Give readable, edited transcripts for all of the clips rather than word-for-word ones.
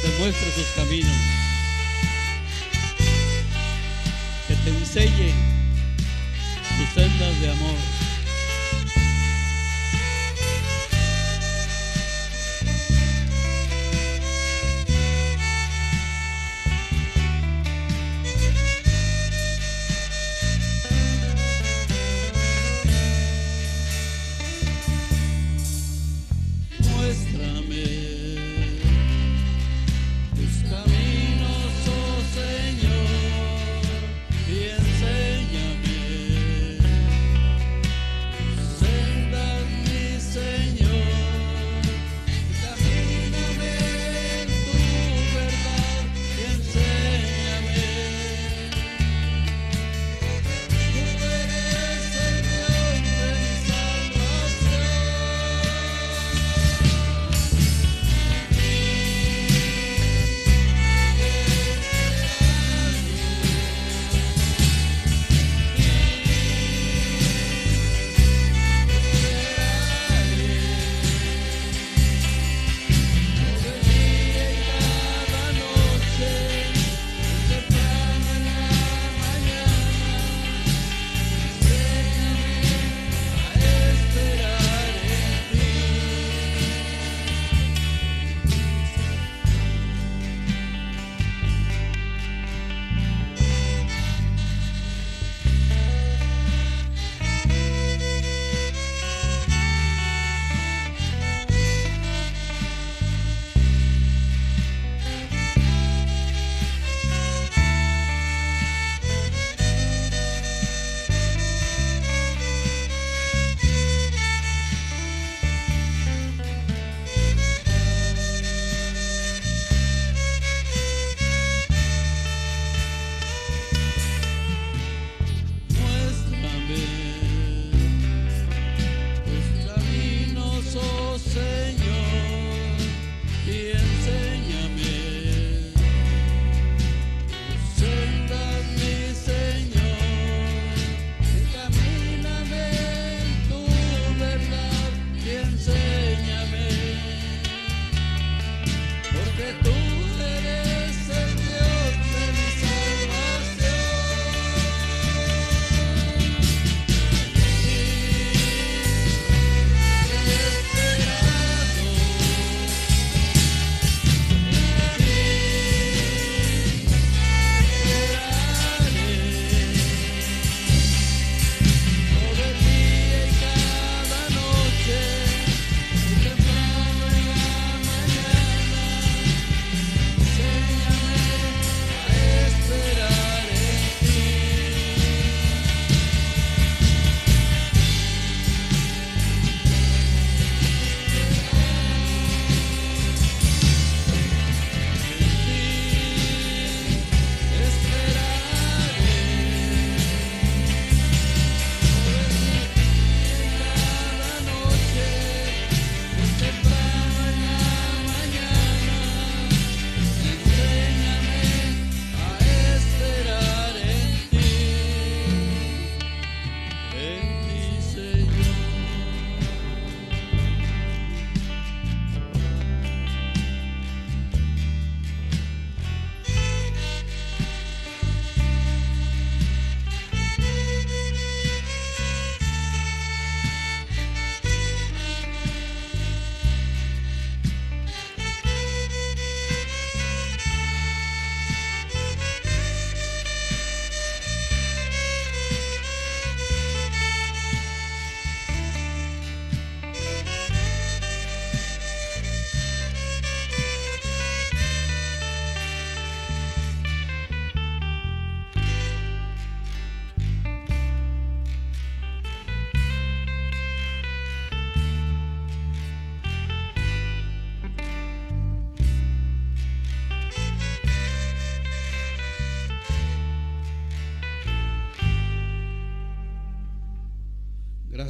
te muestre sus caminos, que te enseñe sus sendas de amor.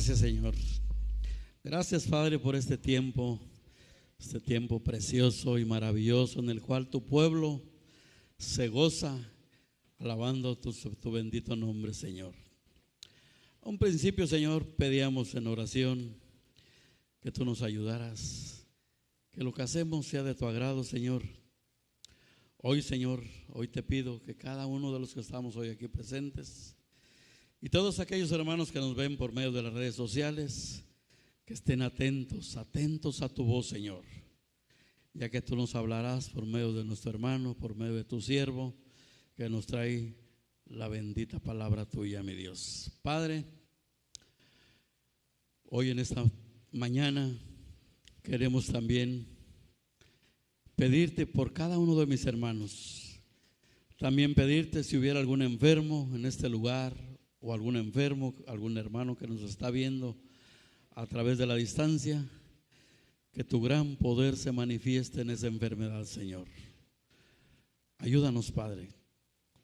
Gracias, Señor. Gracias, Padre, por este tiempo precioso y maravilloso en el cual tu pueblo se goza alabando tu bendito nombre, Señor. A un principio, Señor, pedíamos en oración que tú nos ayudaras, que lo que hacemos sea de tu agrado, Señor, Hoy, Señor, hoy te pido que cada uno de los que estamos hoy aquí presentes y todos aquellos hermanos que nos ven por medio de las redes sociales, que estén atentos, atentos a tu voz, Señor, ya que tú nos hablarás por medio de nuestro hermano, por medio de tu siervo, que nos trae la bendita palabra tuya, mi Dios. Padre, hoy en esta mañana queremos también pedirte por cada uno de mis hermanos. También pedirte si hubiera algún enfermo en este lugar o algún enfermo, algún hermano que nos está viendo a través de la distancia, que tu gran poder se manifieste en esa enfermedad, Señor. Ayúdanos, Padre,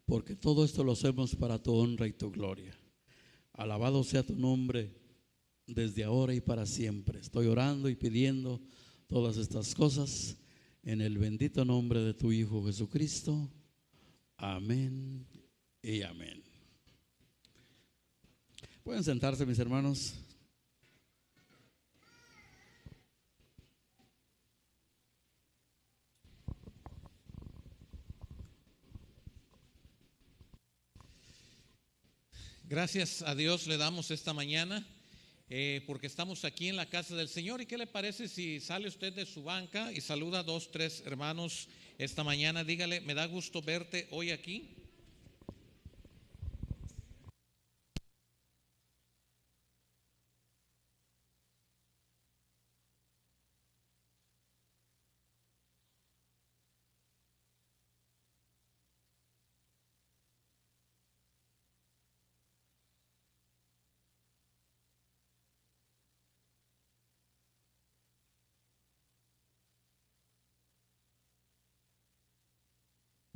porque todo esto lo hacemos para tu honra y tu gloria. Alabado sea tu nombre desde ahora y para siempre. Estoy orando y pidiendo todas estas cosas en el bendito nombre de tu Hijo Jesucristo. Amén y amén. Pueden sentarse, mis hermanos. Gracias a Dios le damos esta mañana porque estamos aquí en la casa del Señor. ¿Y qué le parece si sale usted de su banca y saluda a 2, 3 hermanos esta mañana? Dígale: me da gusto verte hoy aquí.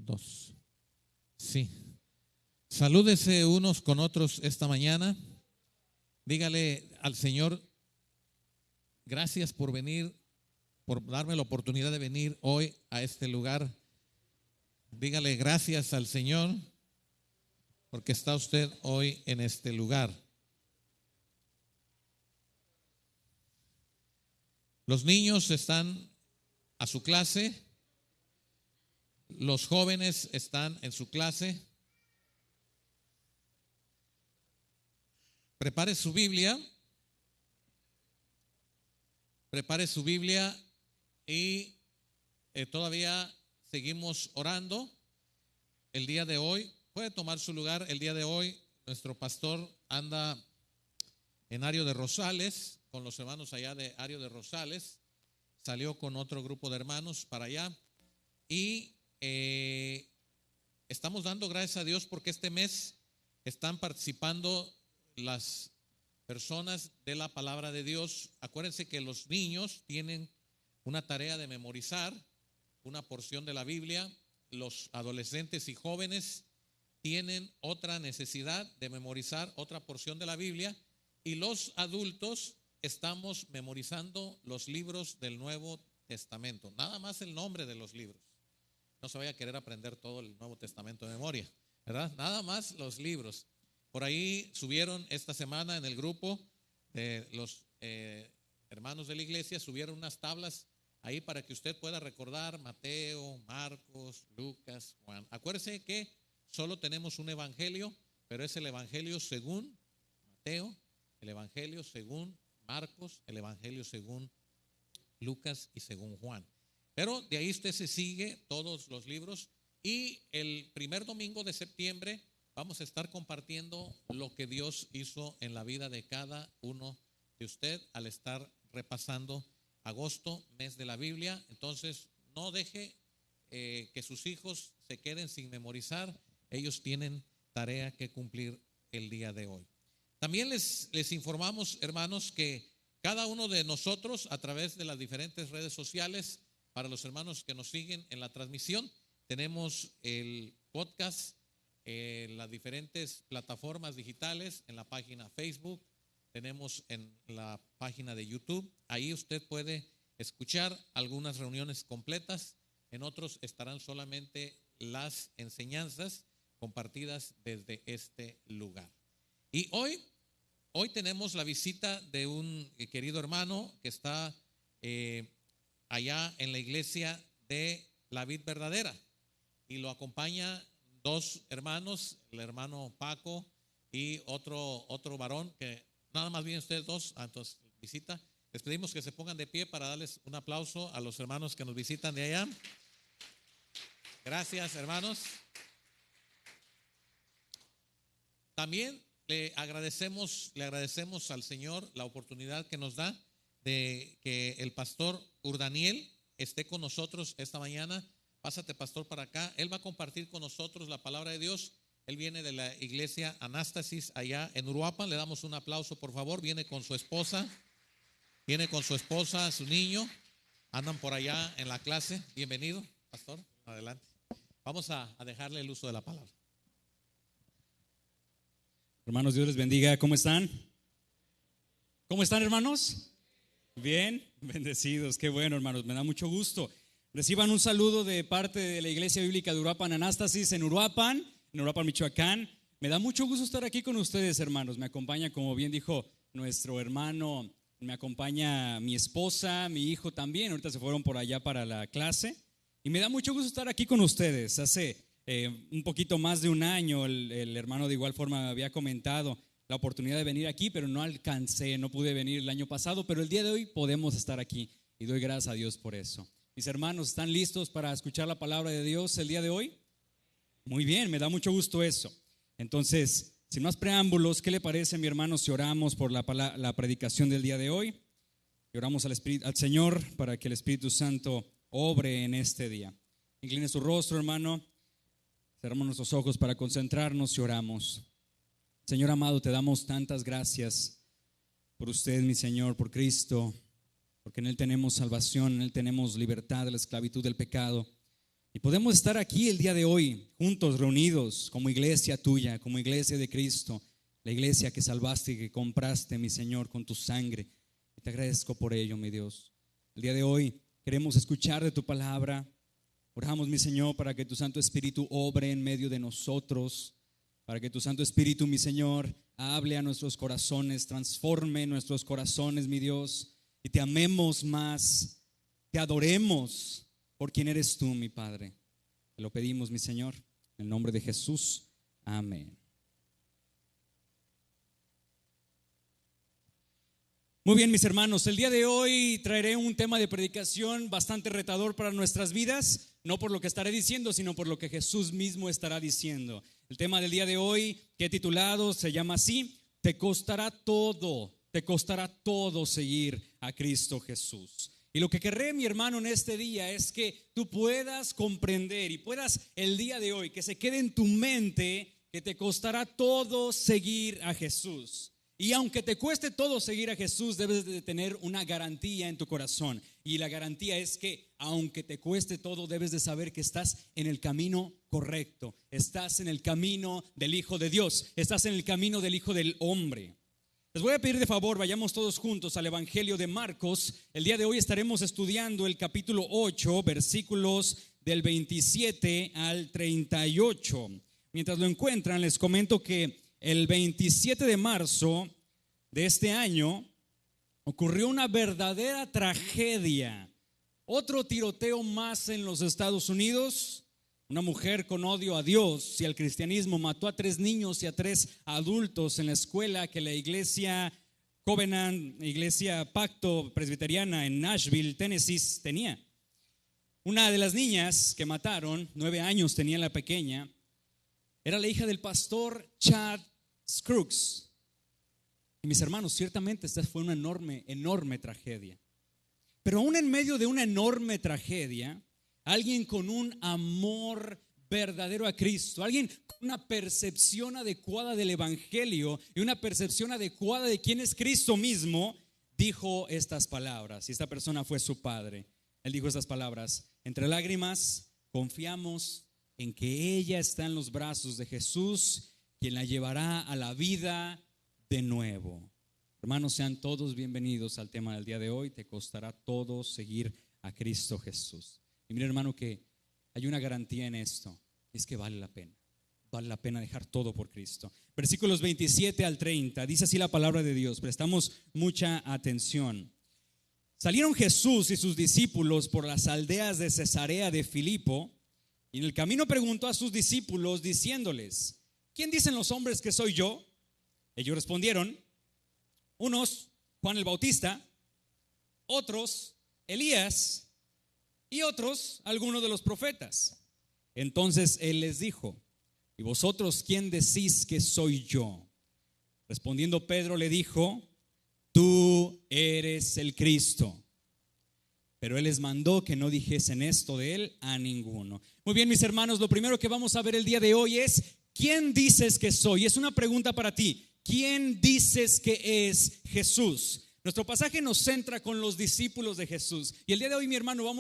Dos. Sí. Salúdese unos con otros esta mañana. Dígale al Señor: gracias por venir, por darme la oportunidad de venir hoy a este lugar. Dígale gracias al Señor porque está usted hoy en este lugar. Los niños están a su clase, los jóvenes están en su clase. Prepare su Biblia y todavía seguimos orando. El día de hoy, puede tomar su lugar. El día de hoy nuestro pastor anda en Ario de Rosales, con los hermanos allá de Ario de Rosales. Salió con otro grupo de hermanos para allá y estamos dando gracias a Dios porque este mes están participando las personas de la palabra de Dios. Acuérdense que los niños tienen una tarea de memorizar una porción de la Biblia. Los adolescentes y jóvenes tienen otra necesidad de memorizar otra porción de la Biblia, y los adultos estamos memorizando los libros del Nuevo Testamento, nada más el nombre de los libros. No se vaya a querer aprender todo el Nuevo Testamento de memoria, ¿verdad? Nada más los libros. Por ahí subieron esta semana en el grupo de los hermanos de la iglesia, subieron unas tablas ahí para que usted pueda recordar Mateo, Marcos, Lucas, Juan. Acuérdese que solo tenemos un evangelio, pero es el evangelio según Mateo, el evangelio según Marcos, el evangelio según Lucas y según Juan. Pero de ahí usted se sigue todos los libros, y el primer domingo de septiembre vamos a estar compartiendo lo que Dios hizo en la vida de cada uno de usted al estar repasando agosto, mes de la Biblia. Entonces no deje que sus hijos se queden sin memorizar. Ellos tienen tarea que cumplir el día de hoy. También les informamos, hermanos, que cada uno de nosotros, a través de las diferentes redes sociales, para los hermanos que nos siguen en la transmisión, tenemos el podcast en las diferentes plataformas digitales, en la página Facebook, tenemos en la página de YouTube. Ahí usted puede escuchar algunas reuniones completas, en otros estarán solamente las enseñanzas compartidas desde este lugar. Y hoy tenemos la visita de un querido hermano que está allá en la iglesia de la Vid Verdadera. y lo acompaña dos hermanos, el hermano Paco y otro varón que nada más vienen ustedes dos, entonces visita. Les pedimos que se pongan de pie para darles un aplauso a los hermanos que nos visitan de allá. Gracias, hermanos. También le agradecemos al Señor la oportunidad que nos da de que el pastor Urdaniel esté con nosotros esta mañana. Pásate, pastor, para acá. Él va a compartir con nosotros la palabra de Dios. Él viene de la iglesia Anástasis allá en Uruapan. Le damos un aplauso, por favor. Viene con su esposa, su niño. Andan por allá en la clase. Bienvenido, pastor. Adelante. Vamos a dejarle el uso de la palabra. Hermanos, Dios les bendiga. ¿Cómo están? ¿Cómo están, hermanos? Bien, bendecidos. Qué bueno, hermanos. Me da mucho gusto. Reciban un saludo de parte de la Iglesia Bíblica de Uruapan Anástasis en Uruapan, Michoacán. Me da mucho gusto estar aquí con ustedes, hermanos. Me acompaña, como bien dijo nuestro hermano, me acompaña mi esposa, mi hijo también. Ahorita se fueron por allá para la clase. Y me da mucho gusto estar aquí con ustedes. Hace un poquito más de un año, el hermano de igual forma me había comentado la oportunidad de venir aquí, pero no pude venir el año pasado, pero el día de hoy podemos estar aquí y doy gracias a Dios por eso. Mis hermanos, ¿están listos para escuchar la palabra de Dios el día de hoy? Muy bien, me da mucho gusto eso. Entonces, sin más preámbulos, ¿qué le parece, mi hermano, si oramos por la predicación del día de hoy? Y oramos al Señor para que el Espíritu Santo obre en este día. Incline su rostro, hermano. Cerramos nuestros ojos para concentrarnos y oramos. Señor amado, te damos tantas gracias por usted, mi Señor, por Cristo, porque en Él tenemos salvación, en Él tenemos libertad de la esclavitud del pecado. Y podemos estar aquí el día de hoy, juntos, reunidos, como iglesia tuya, como iglesia de Cristo, la iglesia que salvaste y que compraste, mi Señor, con tu sangre. Y te agradezco por ello, mi Dios. El día de hoy queremos escuchar de tu palabra. Oramos, mi Señor, para que tu Santo Espíritu obre en medio de nosotros, para que tu Santo Espíritu, mi Señor, hable a nuestros corazones, transforme nuestros corazones, mi Dios, y te amemos más, te adoremos por quien eres tú, mi Padre. Te lo pedimos, mi Señor, en el nombre de Jesús. Amén. Muy bien, mis hermanos, el día de hoy traeré un tema de predicación bastante retador para nuestras vidas, no por lo que estaré diciendo, sino por lo que Jesús mismo estará diciendo. El tema del día de hoy, que he titulado, se llama así: te costará todo seguir a Cristo Jesús. Y lo que querré, mi hermano, en este día es que tú puedas comprender y puedas el día de hoy, que se quede en tu mente que te costará todo seguir a Jesús. Y aunque te cueste todo seguir a Jesús, debes de tener una garantía en tu corazón. Y la garantía es que aunque te cueste todo, debes de saber que estás en el camino correcto. Estás en el camino del Hijo de Dios. Estás en el camino del Hijo del Hombre. Les voy a pedir de favor, vayamos todos juntos al Evangelio de Marcos. El día de hoy estaremos estudiando el capítulo 8, versículos del 27 al 38. Mientras lo encuentran, les comento que el 27 de marzo de este año ocurrió una verdadera tragedia. Otro tiroteo más en los Estados Unidos. Una mujer con odio a Dios y al cristianismo mató a 3 niños y a 3 adultos en la escuela que la iglesia Covenant, iglesia Pacto Presbiteriana en Nashville, Tennessee, tenía. Una de las niñas que mataron, 9 años tenía la pequeña, era la hija del pastor Chad Scruggs. Y mis hermanos, ciertamente esta fue una enorme tragedia. Pero aún en medio de una enorme tragedia, alguien con un amor verdadero a Cristo, alguien con una percepción adecuada del Evangelio y una percepción adecuada de quién es Cristo mismo, dijo estas palabras. Y esta persona fue su padre. Él dijo estas palabras: entre lágrimas confiamos en que ella está en los brazos de Jesús, quien la llevará a la vida de nuevo. Hermanos, sean todos bienvenidos al tema del día de hoy. Te costará todo seguir a Cristo Jesús. Y mire, hermano, que hay una garantía en esto, es que vale la pena dejar todo por Cristo. Versículos 27 al 30, dice así la palabra de Dios, prestamos mucha atención. Salieron Jesús y sus discípulos por las aldeas de Cesarea de Filipo, Y en el camino preguntó a sus discípulos diciéndoles: ¿quién dicen los hombres que soy yo? Ellos respondieron: unos, Juan el Bautista; otros, Elías; y otros, algunos de los profetas. Entonces él les dijo: ¿y vosotros quién decís que soy yo? Respondiendo Pedro le dijo: tú eres el Cristo. Pero él les mandó que no dijesen esto de él a ninguno. Muy bien, mis hermanos, lo primero que vamos a ver el día de hoy es: ¿quién dices que soy? Es una pregunta para ti. ¿Quién dices que es Jesús? Nuestro pasaje nos centra con los discípulos de Jesús. Y el día de hoy, mi hermano,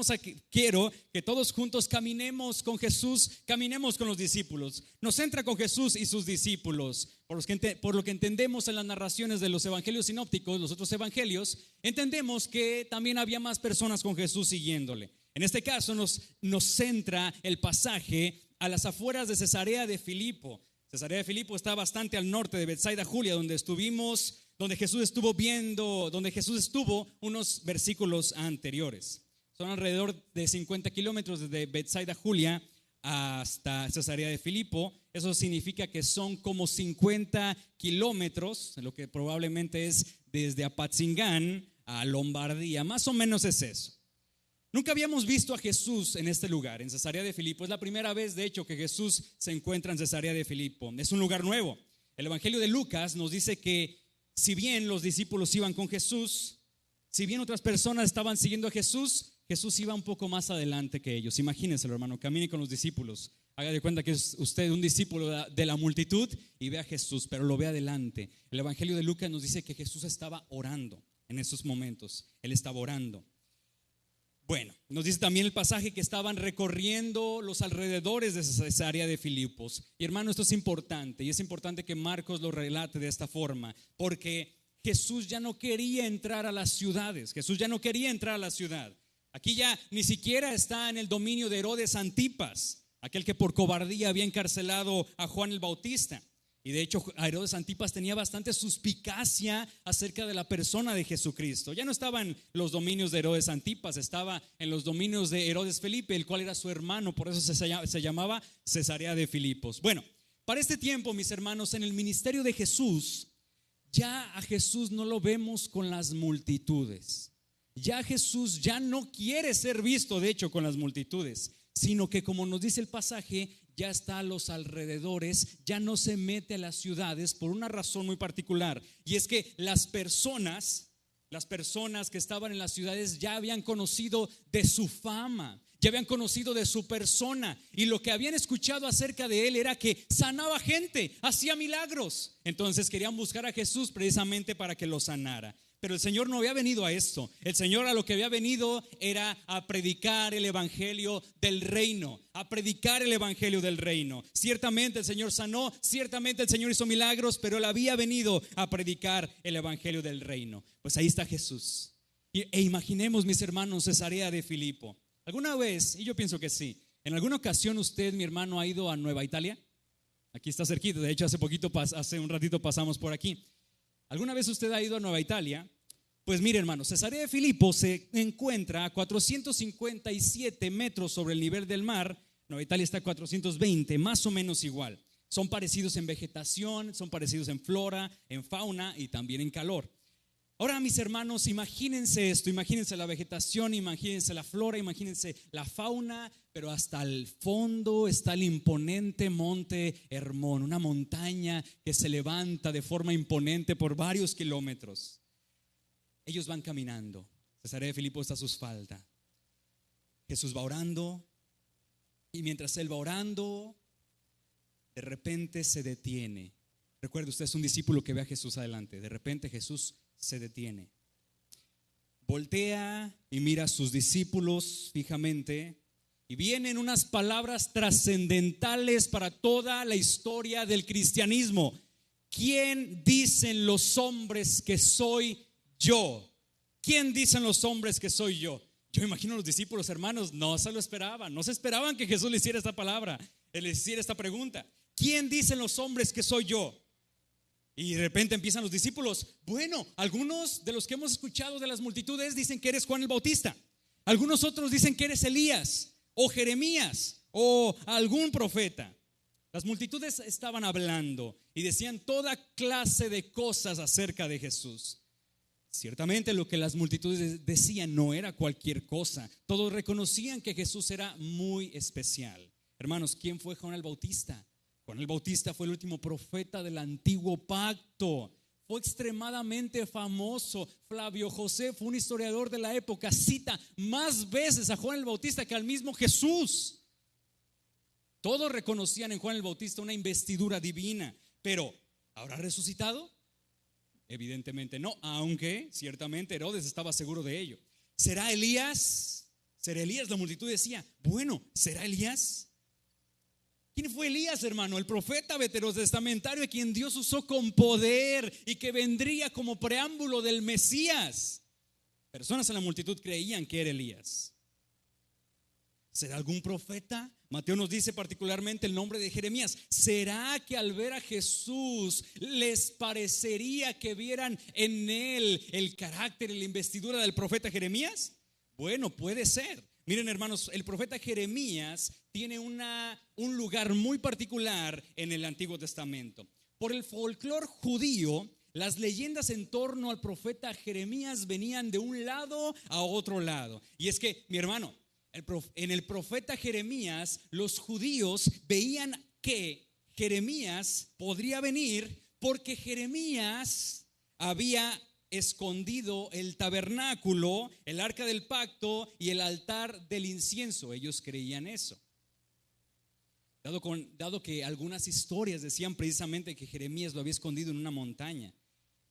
quiero que todos juntos caminemos con Jesús, caminemos con los discípulos. Nos centra con Jesús y sus discípulos. Por lo que entendemos en las narraciones de los evangelios sinópticos, los otros evangelios, entendemos que también había más personas con Jesús siguiéndole. En este caso nos centra el pasaje a las afueras de Cesarea de Filipo. Cesarea de Filipo está bastante al norte de Betsaida Julia, donde Jesús estuvo unos versículos anteriores. Son alrededor de 50 kilómetros desde Betsaida Julia hasta Cesarea de Filipo. Eso significa que son como 50 kilómetros, lo que probablemente es desde Apatzingán a Lombardía, más o menos es eso. Nunca habíamos visto a Jesús en este lugar, en Cesarea de Filipo. Es la primera vez, de hecho, que Jesús se encuentra en Cesarea de Filipo. Es un lugar nuevo. El Evangelio de Lucas nos dice que si bien los discípulos iban con Jesús, si bien otras personas estaban siguiendo a Jesús, Jesús iba un poco más adelante que ellos. Imagínenselo, hermano, camine con los discípulos. Haga de cuenta que es usted un discípulo de la multitud y ve a Jesús, pero lo ve adelante. El Evangelio de Lucas nos dice que Jesús estaba orando en esos momentos. Él estaba orando. Bueno, nos dice también el pasaje que estaban recorriendo los alrededores de Cesarea de Filipos. Y hermano, esto es importante, y es importante que Marcos lo relate de esta forma, porque Jesús ya no quería entrar a las ciudades. Jesús ya no quería entrar a la ciudad. Aquí ya ni siquiera está en el dominio de Herodes Antipas, aquel que por cobardía había encarcelado a Juan el Bautista. Y de hecho Herodes Antipas tenía bastante suspicacia acerca de la persona de Jesucristo. Ya no estaba en los dominios de Herodes Antipas, estaba en los dominios de Herodes Felipe, el cual era su hermano, por eso se llamaba Cesarea de Filipos. Bueno, para este tiempo, mis hermanos, en el ministerio de Jesús, ya a Jesús no lo vemos con las multitudes. Ya Jesús ya no quiere ser visto, de hecho, con las multitudes, sino que, como nos dice el pasaje, ya está a los alrededores, ya no se mete a las ciudades por una razón muy particular. Y es que las personas que estaban en las ciudades ya habían conocido de su fama, ya habían conocido de su persona, y lo que habían escuchado acerca de él era que sanaba gente, hacía milagros. Entonces querían buscar a Jesús precisamente para que lo sanara. Pero el Señor no había venido a esto. El Señor a lo que había venido era a predicar el evangelio del reino, a predicar el evangelio del reino. Ciertamente el Señor sanó, ciertamente el Señor hizo milagros, pero Él había venido a predicar el evangelio del reino. Pues ahí está Jesús. E imaginemos, mis hermanos, Cesarea de Filipo. ¿Alguna vez, y yo pienso que sí, en alguna ocasión usted, mi hermano, ha ido a Nueva Italia? Aquí está cerquita, de hecho hace un ratito pasamos por aquí. ¿Alguna vez usted ha ido a Nueva Italia? Pues mire, hermano, Cesarea de Filipo se encuentra a 457 metros sobre el nivel del mar. Nueva Italia está a 420, más o menos igual. Son parecidos en vegetación, son parecidos en flora, en fauna y también en calor. Ahora, mis hermanos, imagínense esto, imagínense la vegetación, imagínense la flora, imagínense la fauna, pero hasta el fondo está el imponente monte Hermón, una montaña que se levanta de forma imponente por varios kilómetros. Ellos van caminando, Cesarea de Filipo está a su espalda. Jesús va orando, y mientras él va orando, de repente se detiene. Recuerde, usted es un discípulo que ve a Jesús adelante. De repente Jesús se detiene, voltea y mira a sus discípulos fijamente, y vienen unas palabras trascendentales para toda la historia del cristianismo. ¿Quién dicen los hombres que soy yo? ¿Quién dicen los hombres que soy yo? Yo imagino a los discípulos, hermanos, no se lo esperaban, no se esperaban que Jesús les hiciera esta palabra, les hiciera esta pregunta. ¿Quién dicen los hombres que soy yo? Y de repente empiezan los discípulos. Bueno, algunos de los que hemos escuchado de las multitudes dicen que eres Juan el Bautista. Algunos otros dicen que eres Elías o Jeremías o algún profeta. Las multitudes estaban hablando y decían toda clase de cosas acerca de Jesús. Ciertamente lo que las multitudes decían no era cualquier cosa. Todos reconocían que Jesús era muy especial. Hermanos, ¿quién fue Juan el Bautista? Juan el Bautista fue el último profeta del antiguo pacto. Fue extremadamente famoso. Flavio Josefo, un historiador de la época, cita más veces a Juan el Bautista que al mismo Jesús. Todos reconocían en Juan el Bautista una investidura divina, pero ¿habrá resucitado? Evidentemente no, aunque ciertamente Herodes estaba seguro de ello. ¿Será Elías? ¿Será Elías? La multitud decía, bueno, ¿será Elías? ¿Quién fue Elías, hermano? El profeta veterotestamentario a quien Dios usó con poder y que vendría como preámbulo del Mesías. Personas en la multitud creían que era Elías. ¿Será algún profeta? Mateo nos dice particularmente el nombre de Jeremías. ¿Será que al ver a Jesús les parecería que vieran en él el carácter y la investidura del profeta Jeremías? Bueno, puede ser. Miren, hermanos, el profeta Jeremías tiene un lugar muy particular en el Antiguo Testamento. Por el folclore judío, las leyendas en torno al profeta Jeremías venían de un lado a otro lado. Y es que, mi hermano, en el profeta Jeremías, los judíos veían que Jeremías podría venir porque Jeremías había escondido el tabernáculo, el arca del pacto y el altar del incienso. Ellos creían eso. Dado que algunas historias decían precisamente que Jeremías lo había escondido en una montaña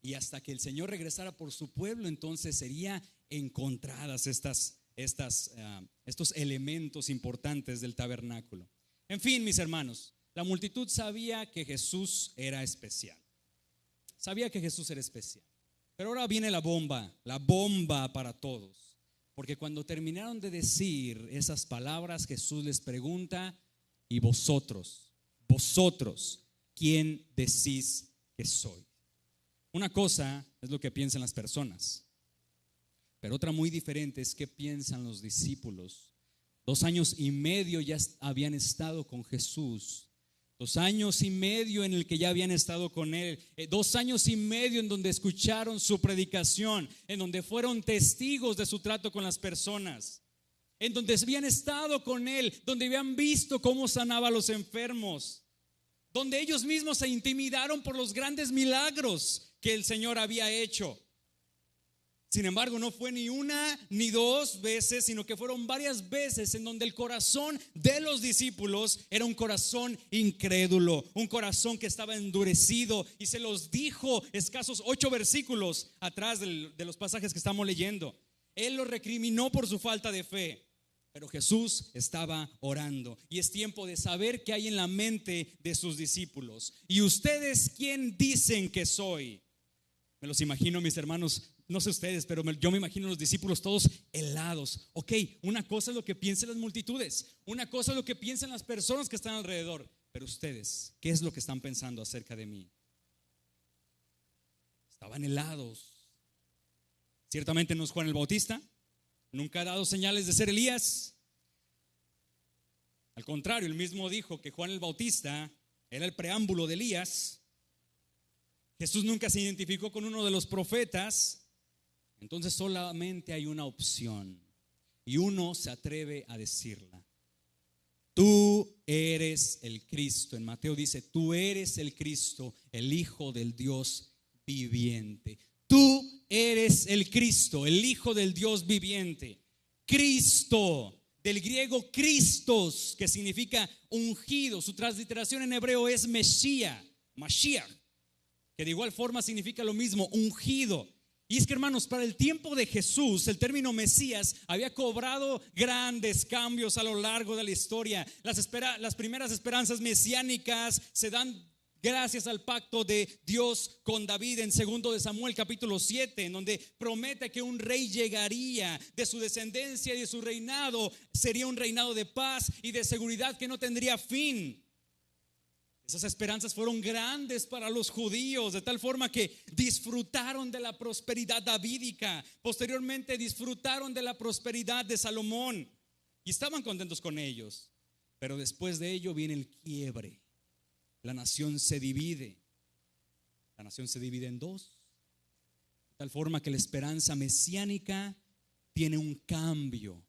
y hasta que el Señor regresara por su pueblo, entonces serían encontradas estos elementos importantes del tabernáculo. En fin, mis hermanos, la multitud sabía que Jesús era especial. Sabía que Jesús era especial. Pero ahora viene la bomba para todos. Porque cuando terminaron de decir esas palabras, Jesús les pregunta: ¿y vosotros, quién decís que soy? Una cosa es lo que piensan las personas, pero otra muy diferente es qué piensan los discípulos. 2 años y medio ya habían estado con Jesús. 2 años y medio en el que ya habían estado con Él. 2 años y medio en donde escucharon su predicación, en donde fueron testigos de su trato con las personas, en donde habían estado con Él, donde habían visto cómo sanaba a los enfermos, donde ellos mismos se intimidaron por los grandes milagros que el Señor había hecho. Sin embargo, no fue ni una ni 2 veces, sino que fueron varias veces en donde el corazón de los discípulos era un corazón incrédulo, un corazón que estaba endurecido, y se los dijo escasos 8 versículos atrás de los pasajes que estamos leyendo. Él los recriminó por su falta de fe, pero Jesús estaba orando, y es tiempo de saber qué hay en la mente de sus discípulos. ¿Y ustedes quién dicen que soy? Me los imagino, mis hermanos. No sé ustedes, pero yo me imagino los discípulos todos helados. Ok, una cosa es lo que piensan las multitudes, una cosa es lo que piensan las personas que están alrededor, pero ustedes, ¿qué es lo que están pensando acerca de mí? Estaban helados. Ciertamente no es Juan el Bautista, nunca ha dado señales de ser Elías. Al contrario, él mismo dijo que Juan el Bautista era el preámbulo de Elías. Jesús nunca se identificó con uno de los profetas. Entonces solamente hay una opción, y uno se atreve a decirla: tú eres el Cristo. En Mateo dice: tú eres el Cristo, el Hijo del Dios viviente. Tú eres el Cristo, el Hijo del Dios viviente. Cristo, del griego Christos, que significa ungido. Su transliteración en hebreo es Mashiach, que de igual forma significa lo mismo, ungido. Y es que, hermanos, para el tiempo de Jesús, el término Mesías había cobrado grandes cambios a lo largo de la historia. Las primeras esperanzas mesiánicas se dan gracias al pacto de Dios con David en 2 de Samuel capítulo 7, en donde promete que un rey llegaría de su descendencia, y de su reinado sería un reinado de paz y de seguridad que no tendría fin. Esas esperanzas fueron grandes para los judíos, de tal forma que disfrutaron de la prosperidad davídica. Posteriormente disfrutaron de la prosperidad de Salomón y estaban contentos con ellos. Pero después de ello viene el quiebre. La nación se divide. La nación se divide en dos. De tal forma que la esperanza mesiánica tiene un cambio.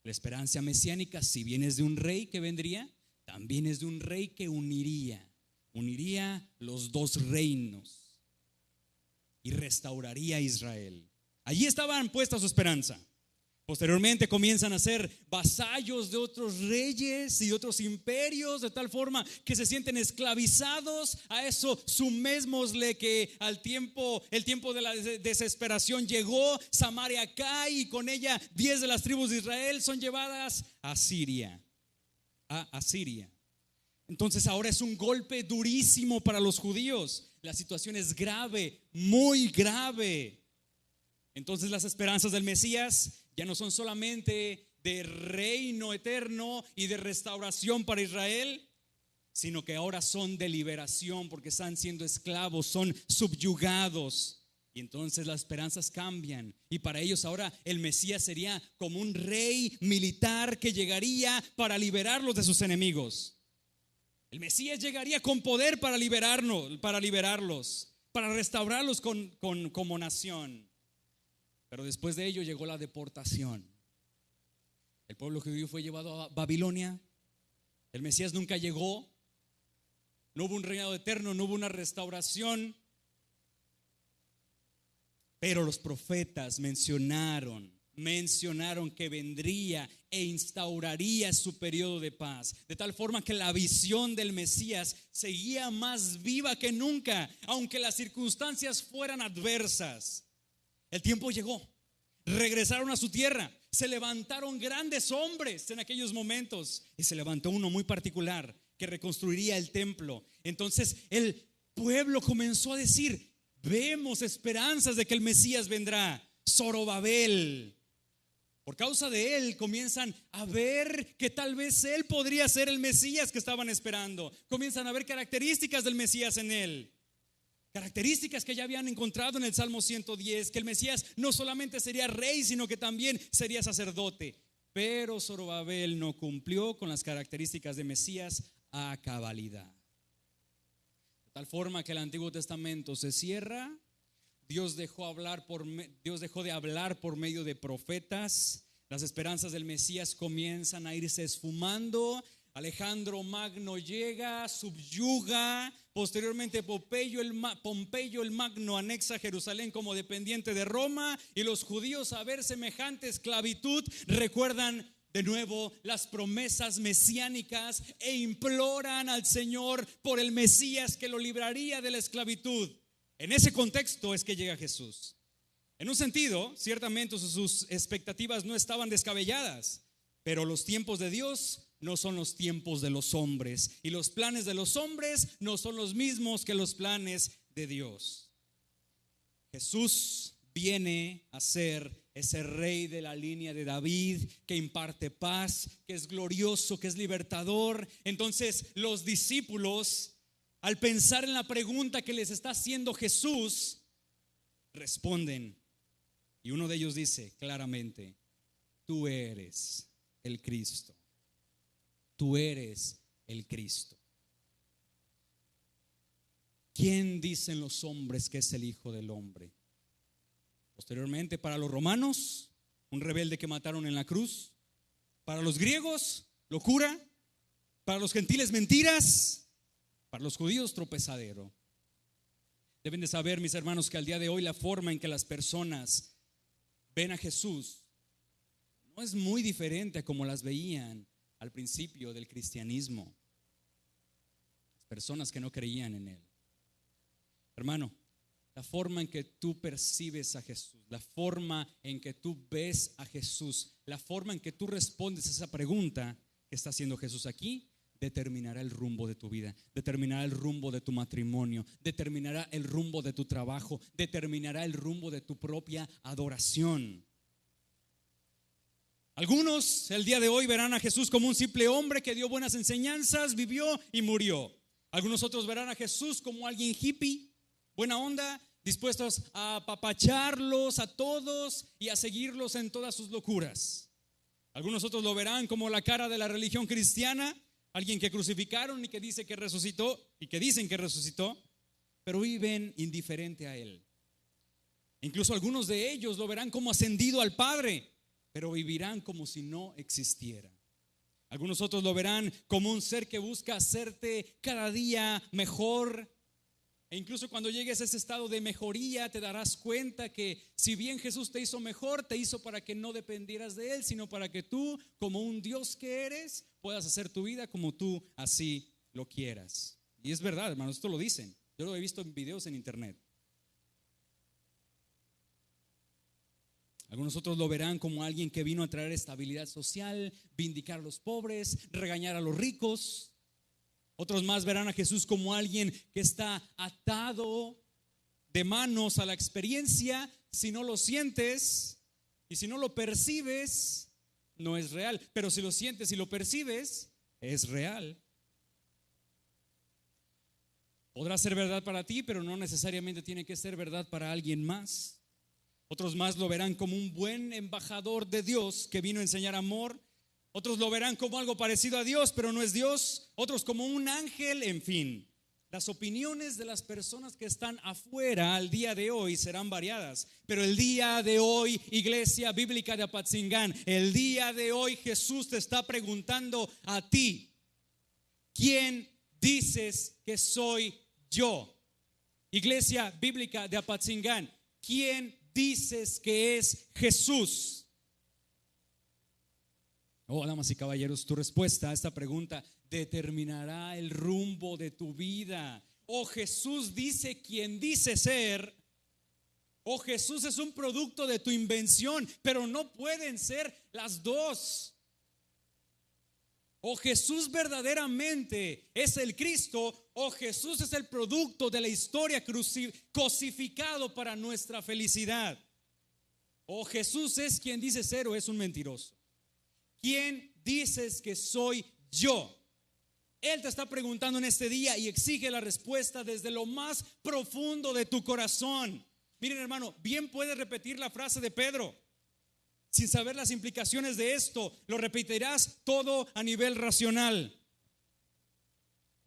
La esperanza mesiánica, si bien es de un rey que vendría, también es de un rey que uniría los dos reinos y restauraría a Israel. Allí estaban puesta su esperanza. Posteriormente comienzan a ser vasallos de otros reyes y de otros imperios, de tal forma que se sienten esclavizados. A eso sumémosle que el tiempo de la desesperación llegó. Samaria cae y con ella 10 de las tribus de Israel son llevadas a Siria. Entonces ahora es un golpe durísimo para los judíos. La situación es grave, muy grave. Entonces las esperanzas del Mesías ya no son solamente de reino eterno y de restauración para Israel, sino que ahora son de liberación, porque están siendo esclavos, son subyugados. Y entonces las esperanzas cambian, y para ellos ahora el Mesías sería como un rey militar que llegaría para liberarlos de sus enemigos. El Mesías llegaría con poder para liberarlos, para restaurarlos como nación. Pero después de ello llegó la deportación. El pueblo judío fue llevado a Babilonia. El Mesías nunca llegó. No hubo un reinado eterno, no hubo una restauración. Pero los profetas mencionaron que vendría e instauraría su periodo de paz, de tal forma que la visión del Mesías seguía más viva que nunca, aunque las circunstancias fueran adversas. El tiempo llegó, regresaron a su tierra, se levantaron grandes hombres en aquellos momentos, y se levantó uno muy particular que reconstruiría el templo. Entonces el pueblo comenzó a decir: vemos esperanzas de que el Mesías vendrá. Zorobabel, por causa de él comienzan a ver que tal vez él podría ser el Mesías que estaban esperando. Comienzan a ver características del Mesías en él, características que ya habían encontrado en el Salmo 110, que el Mesías no solamente sería rey, sino que también sería sacerdote. Pero Zorobabel no cumplió con las características de Mesías a cabalidad. De tal forma que el Antiguo Testamento se cierra. Dios dejó de hablar por medio de profetas. Las esperanzas del Mesías comienzan a irse esfumando. Alejandro Magno llega, subyuga. Posteriormente Pompeyo el Magno anexa Jerusalén como dependiente de Roma, y los judíos, a ver semejante esclavitud, recuerdan de nuevo las promesas mesiánicas e imploran al Señor por el Mesías que lo libraría de la esclavitud. En ese contexto es que llega Jesús. En un sentido, ciertamente sus expectativas no estaban descabelladas, pero los tiempos de Dios no son los tiempos de los hombres, y los planes de los hombres no son los mismos que los planes de Dios. Jesús viene a ser ese rey de la línea de David, que imparte paz, que es glorioso, que es libertador. Entonces los discípulos, al pensar en la pregunta que les está haciendo Jesús, responden, y uno de ellos dice claramente: tú eres el Cristo. Tú eres el Cristo. ¿Quién dicen los hombres que es el Hijo del Hombre? Posteriormente, para los romanos, un rebelde que mataron en la cruz. Para los griegos, locura. Para los gentiles, mentiras. Para los judíos, tropezadero. Deben de saber, mis hermanos, que al día de hoy la forma en que las personas ven a Jesús no es muy diferente a como las veían al principio del cristianismo. Las personas que no creían en Él. Hermano, la forma en que tú percibes a Jesús, la forma en que tú ves a Jesús, la forma en que tú respondes a esa pregunta que está haciendo Jesús aquí, determinará el rumbo de tu vida, determinará el rumbo de tu matrimonio, determinará el rumbo de tu trabajo, determinará el rumbo de tu propia adoración. Algunos el día de hoy verán a Jesús como un simple hombre que dio buenas enseñanzas, vivió y murió. Algunos otros verán a Jesús como alguien hippie, buena onda, dispuestos a apapacharlos a todos y a seguirlos en todas sus locuras. Algunos otros lo verán como la cara de la religión cristiana, alguien que crucificaron y que dice que resucitó y que dicen que resucitó, pero viven indiferente a Él. Incluso algunos de ellos lo verán como ascendido al Padre, pero vivirán como si no existiera. Algunos otros lo verán como un ser que busca hacerte cada día mejor. E incluso cuando llegues a ese estado de mejoría, te darás cuenta que si bien Jesús te hizo mejor, te hizo para que no dependieras de Él, sino para que tú, como un Dios que eres, puedas hacer tu vida como tú así lo quieras. Y es verdad, hermanos, esto lo dicen. Yo lo he visto en videos en internet. Algunos otros lo verán como alguien que vino a traer estabilidad social, vindicar a los pobres, regañar a los ricos. Otros más verán a Jesús como alguien que está atado de manos a la experiencia. Si no lo sientes y si no lo percibes, no es real. Pero si lo sientes y lo percibes, es real. Podrá ser verdad para ti, pero no necesariamente tiene que ser verdad para alguien más. Otros más lo verán como un buen embajador de Dios que vino a enseñar amor. Otros lo verán como algo parecido a Dios, pero no es Dios. Otros como un ángel, en fin. Las opiniones de las personas que están afuera al día de hoy serán variadas. Pero el día de hoy, Iglesia Bíblica de Apatzingán, el día de hoy Jesús te está preguntando a ti: ¿quién dices que soy yo? Iglesia Bíblica de Apatzingán, ¿quién dices que es Jesús? Oh, damas y caballeros, tu respuesta a esta pregunta determinará el rumbo de tu vida. O Jesús dice quién dice ser, o Jesús es un producto de tu invención, pero no pueden ser las dos. O Jesús verdaderamente es el Cristo, o Jesús es el producto de la historia cosificado para nuestra felicidad. O Jesús es quien dice ser o es un mentiroso. ¿Quién dices que soy yo? Él te está preguntando en este día y exige la respuesta desde lo más profundo de tu corazón. Miren, hermano, bien puedes repetir la frase de Pedro. Sin saber las implicaciones de esto, lo repetirás todo a nivel racional.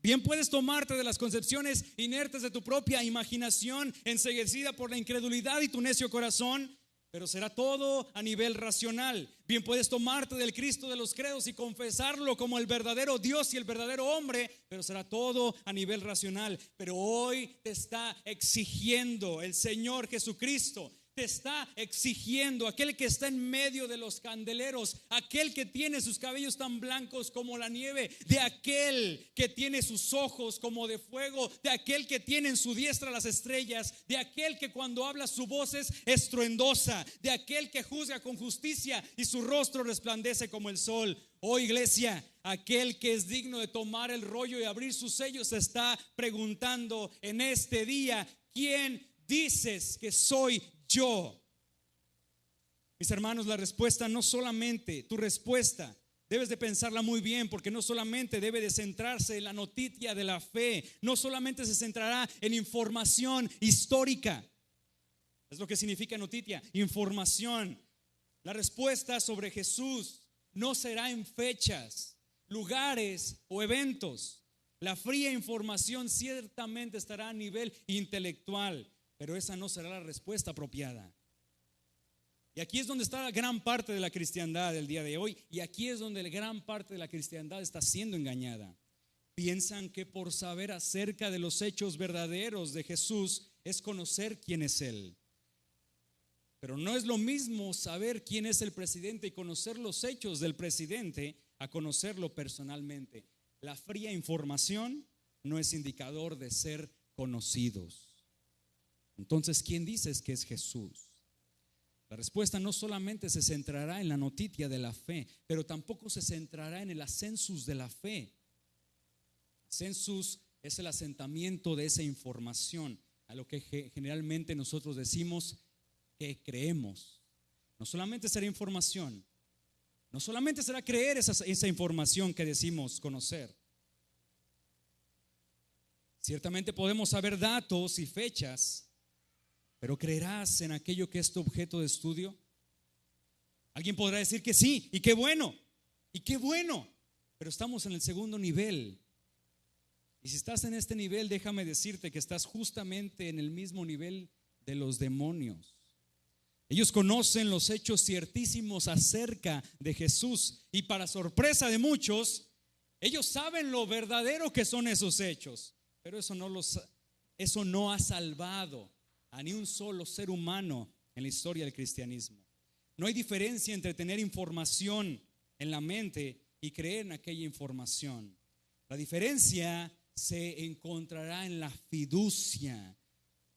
Bien puedes tomarte de las concepciones inertes de tu propia imaginación, enceguecida por la incredulidad y tu necio corazón, pero será todo a nivel racional. Bien puedes tomarte del Cristo de los credos y confesarlo como el verdadero Dios y el verdadero hombre, pero será todo a nivel racional. Pero hoy te está exigiendo el Señor Jesucristo. Te está exigiendo aquel que está en medio de los candeleros, aquel que tiene sus cabellos tan blancos como la nieve, de aquel que tiene sus ojos como de fuego, de aquel que tiene en su diestra las estrellas, de aquel que cuando habla su voz es estruendosa, de aquel que juzga con justicia y su rostro resplandece como el sol. Oh, iglesia, aquel que es digno de tomar el rollo y abrir sus sellos está preguntando en este día: ¿quién dices que soy yo? Mis hermanos, la respuesta no solamente, tu respuesta debes de pensarla muy bien, porque no solamente debe de centrarse en la noticia de la fe, no solamente se centrará en información histórica. Es lo que significa noticia, información. La respuesta sobre Jesús no será en fechas, lugares o eventos. La fría información ciertamente estará a nivel intelectual, pero esa no será la respuesta apropiada. Y aquí es donde está la gran parte de la cristiandad del día de hoy, y aquí es donde la gran parte de la cristiandad está siendo engañada. Piensan que por saber acerca de los hechos verdaderos de Jesús es conocer quién es Él. Pero no es lo mismo saber quién es el presidente y conocer los hechos del presidente a conocerlo personalmente. La fría información no es indicador de ser conocidos. Entonces, ¿quién dices que es Jesús? La respuesta no solamente se centrará en la noticia de la fe, pero tampoco se centrará en el ascensus de la fe. Ascensus es el asentamiento de esa información, a lo que generalmente nosotros decimos que creemos. No solamente será información, no solamente será creer esa información que decimos conocer. Ciertamente podemos saber datos y fechas, pero ¿creerás en aquello que es tu objeto de estudio? Alguien podrá decir que sí, y qué bueno, pero estamos en el segundo nivel. Y si estás en este nivel, déjame decirte que estás justamente en el mismo nivel de los demonios. Ellos conocen los hechos ciertísimos acerca de Jesús, y para sorpresa de muchos, ellos saben lo verdadero que son esos hechos, pero eso no ha salvado a ni un solo ser humano en la historia del cristianismo. No hay diferencia entre tener información en la mente y creer en aquella información. La diferencia se encontrará en la fiducia.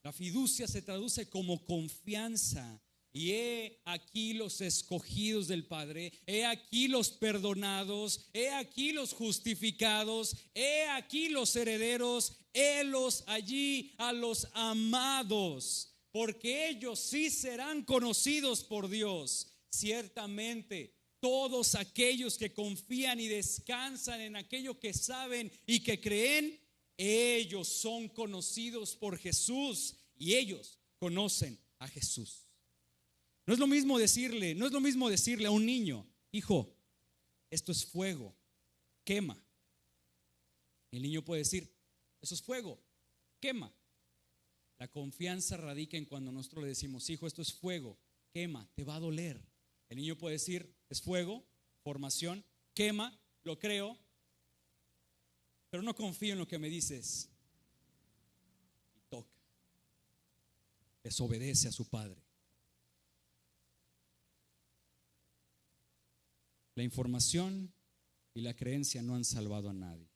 La fiducia se traduce como confianza. Y he aquí los escogidos del Padre, he aquí los perdonados, he aquí los justificados, he aquí los herederos, helos allí a los amados, porque ellos sí serán conocidos por Dios. Ciertamente, todos aquellos que confían y descansan en aquello que saben y que creen, ellos son conocidos por Jesús y ellos conocen a Jesús. No es lo mismo decirle a un niño: hijo, esto es fuego, quema. El niño puede decir: eso es fuego, quema. La confianza radica en cuando nosotros le decimos: hijo, esto es fuego, quema, te va a doler. El niño puede decir: es fuego, formación, quema, lo creo, pero no confío en lo que me dices. Y toca, desobedece a su padre. La información y la creencia no han salvado a nadie.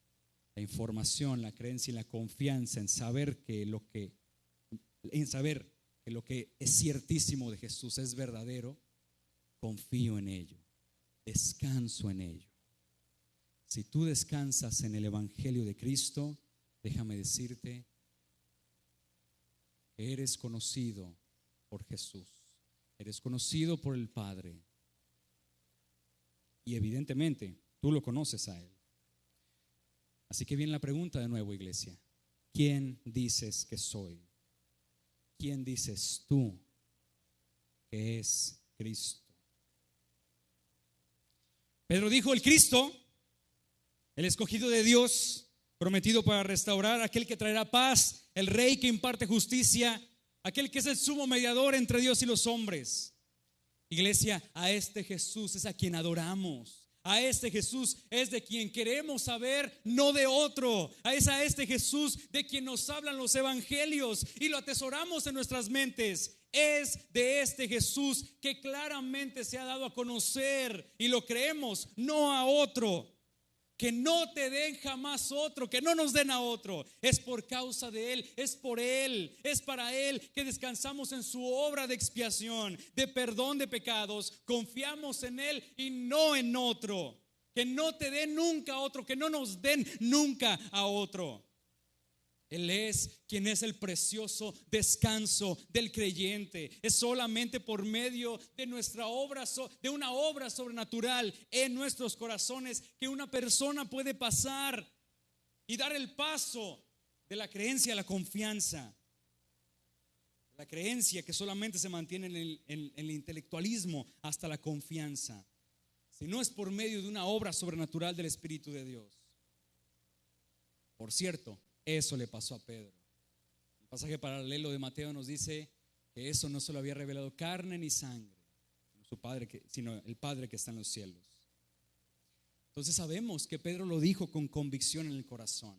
La información, la creencia y la confianza en saber que lo que es ciertísimo de Jesús es verdadero, confío en ello, descanso en ello. Si tú descansas en el Evangelio de Cristo, déjame decirte que eres conocido por Jesús, eres conocido por el Padre. Y evidentemente tú lo conoces a Él. Así que viene la pregunta de nuevo, iglesia: ¿quién dices que soy? ¿Quién dices tú que es Cristo? Pedro dijo: el Cristo, el escogido de Dios, prometido para restaurar, aquel que traerá paz, el Rey que imparte justicia, aquel que es el sumo mediador entre Dios y los hombres. Iglesia, a este Jesús es a quien adoramos. A este Jesús es de quien queremos saber, no de otro. Es a este Jesús de quien nos hablan los evangelios y lo atesoramos en nuestras mentes. Es de este Jesús que claramente se ha dado a conocer y lo creemos, no a otro. Que no te den jamás otro, que no nos den a otro. Es por causa de Él, es por Él, es para Él que descansamos en su obra de expiación, de perdón de pecados. Confiamos en Él y no en otro. Que no te den nunca a otro, que no nos den nunca a otro. Él es quien es el precioso descanso del creyente. Es solamente por medio de nuestra obra, de una obra sobrenatural en nuestros corazones, que una persona puede pasar y dar el paso de la creencia a la confianza. La creencia que solamente se mantiene en el intelectualismo hasta la confianza. Si no es por medio de una obra sobrenatural del Espíritu de Dios. Por cierto, eso le pasó a Pedro. El pasaje paralelo de Mateo nos dice que eso no se lo había revelado carne ni sangre, sino el Padre que está en los cielos. Entonces sabemos que Pedro lo dijo con convicción en el corazón.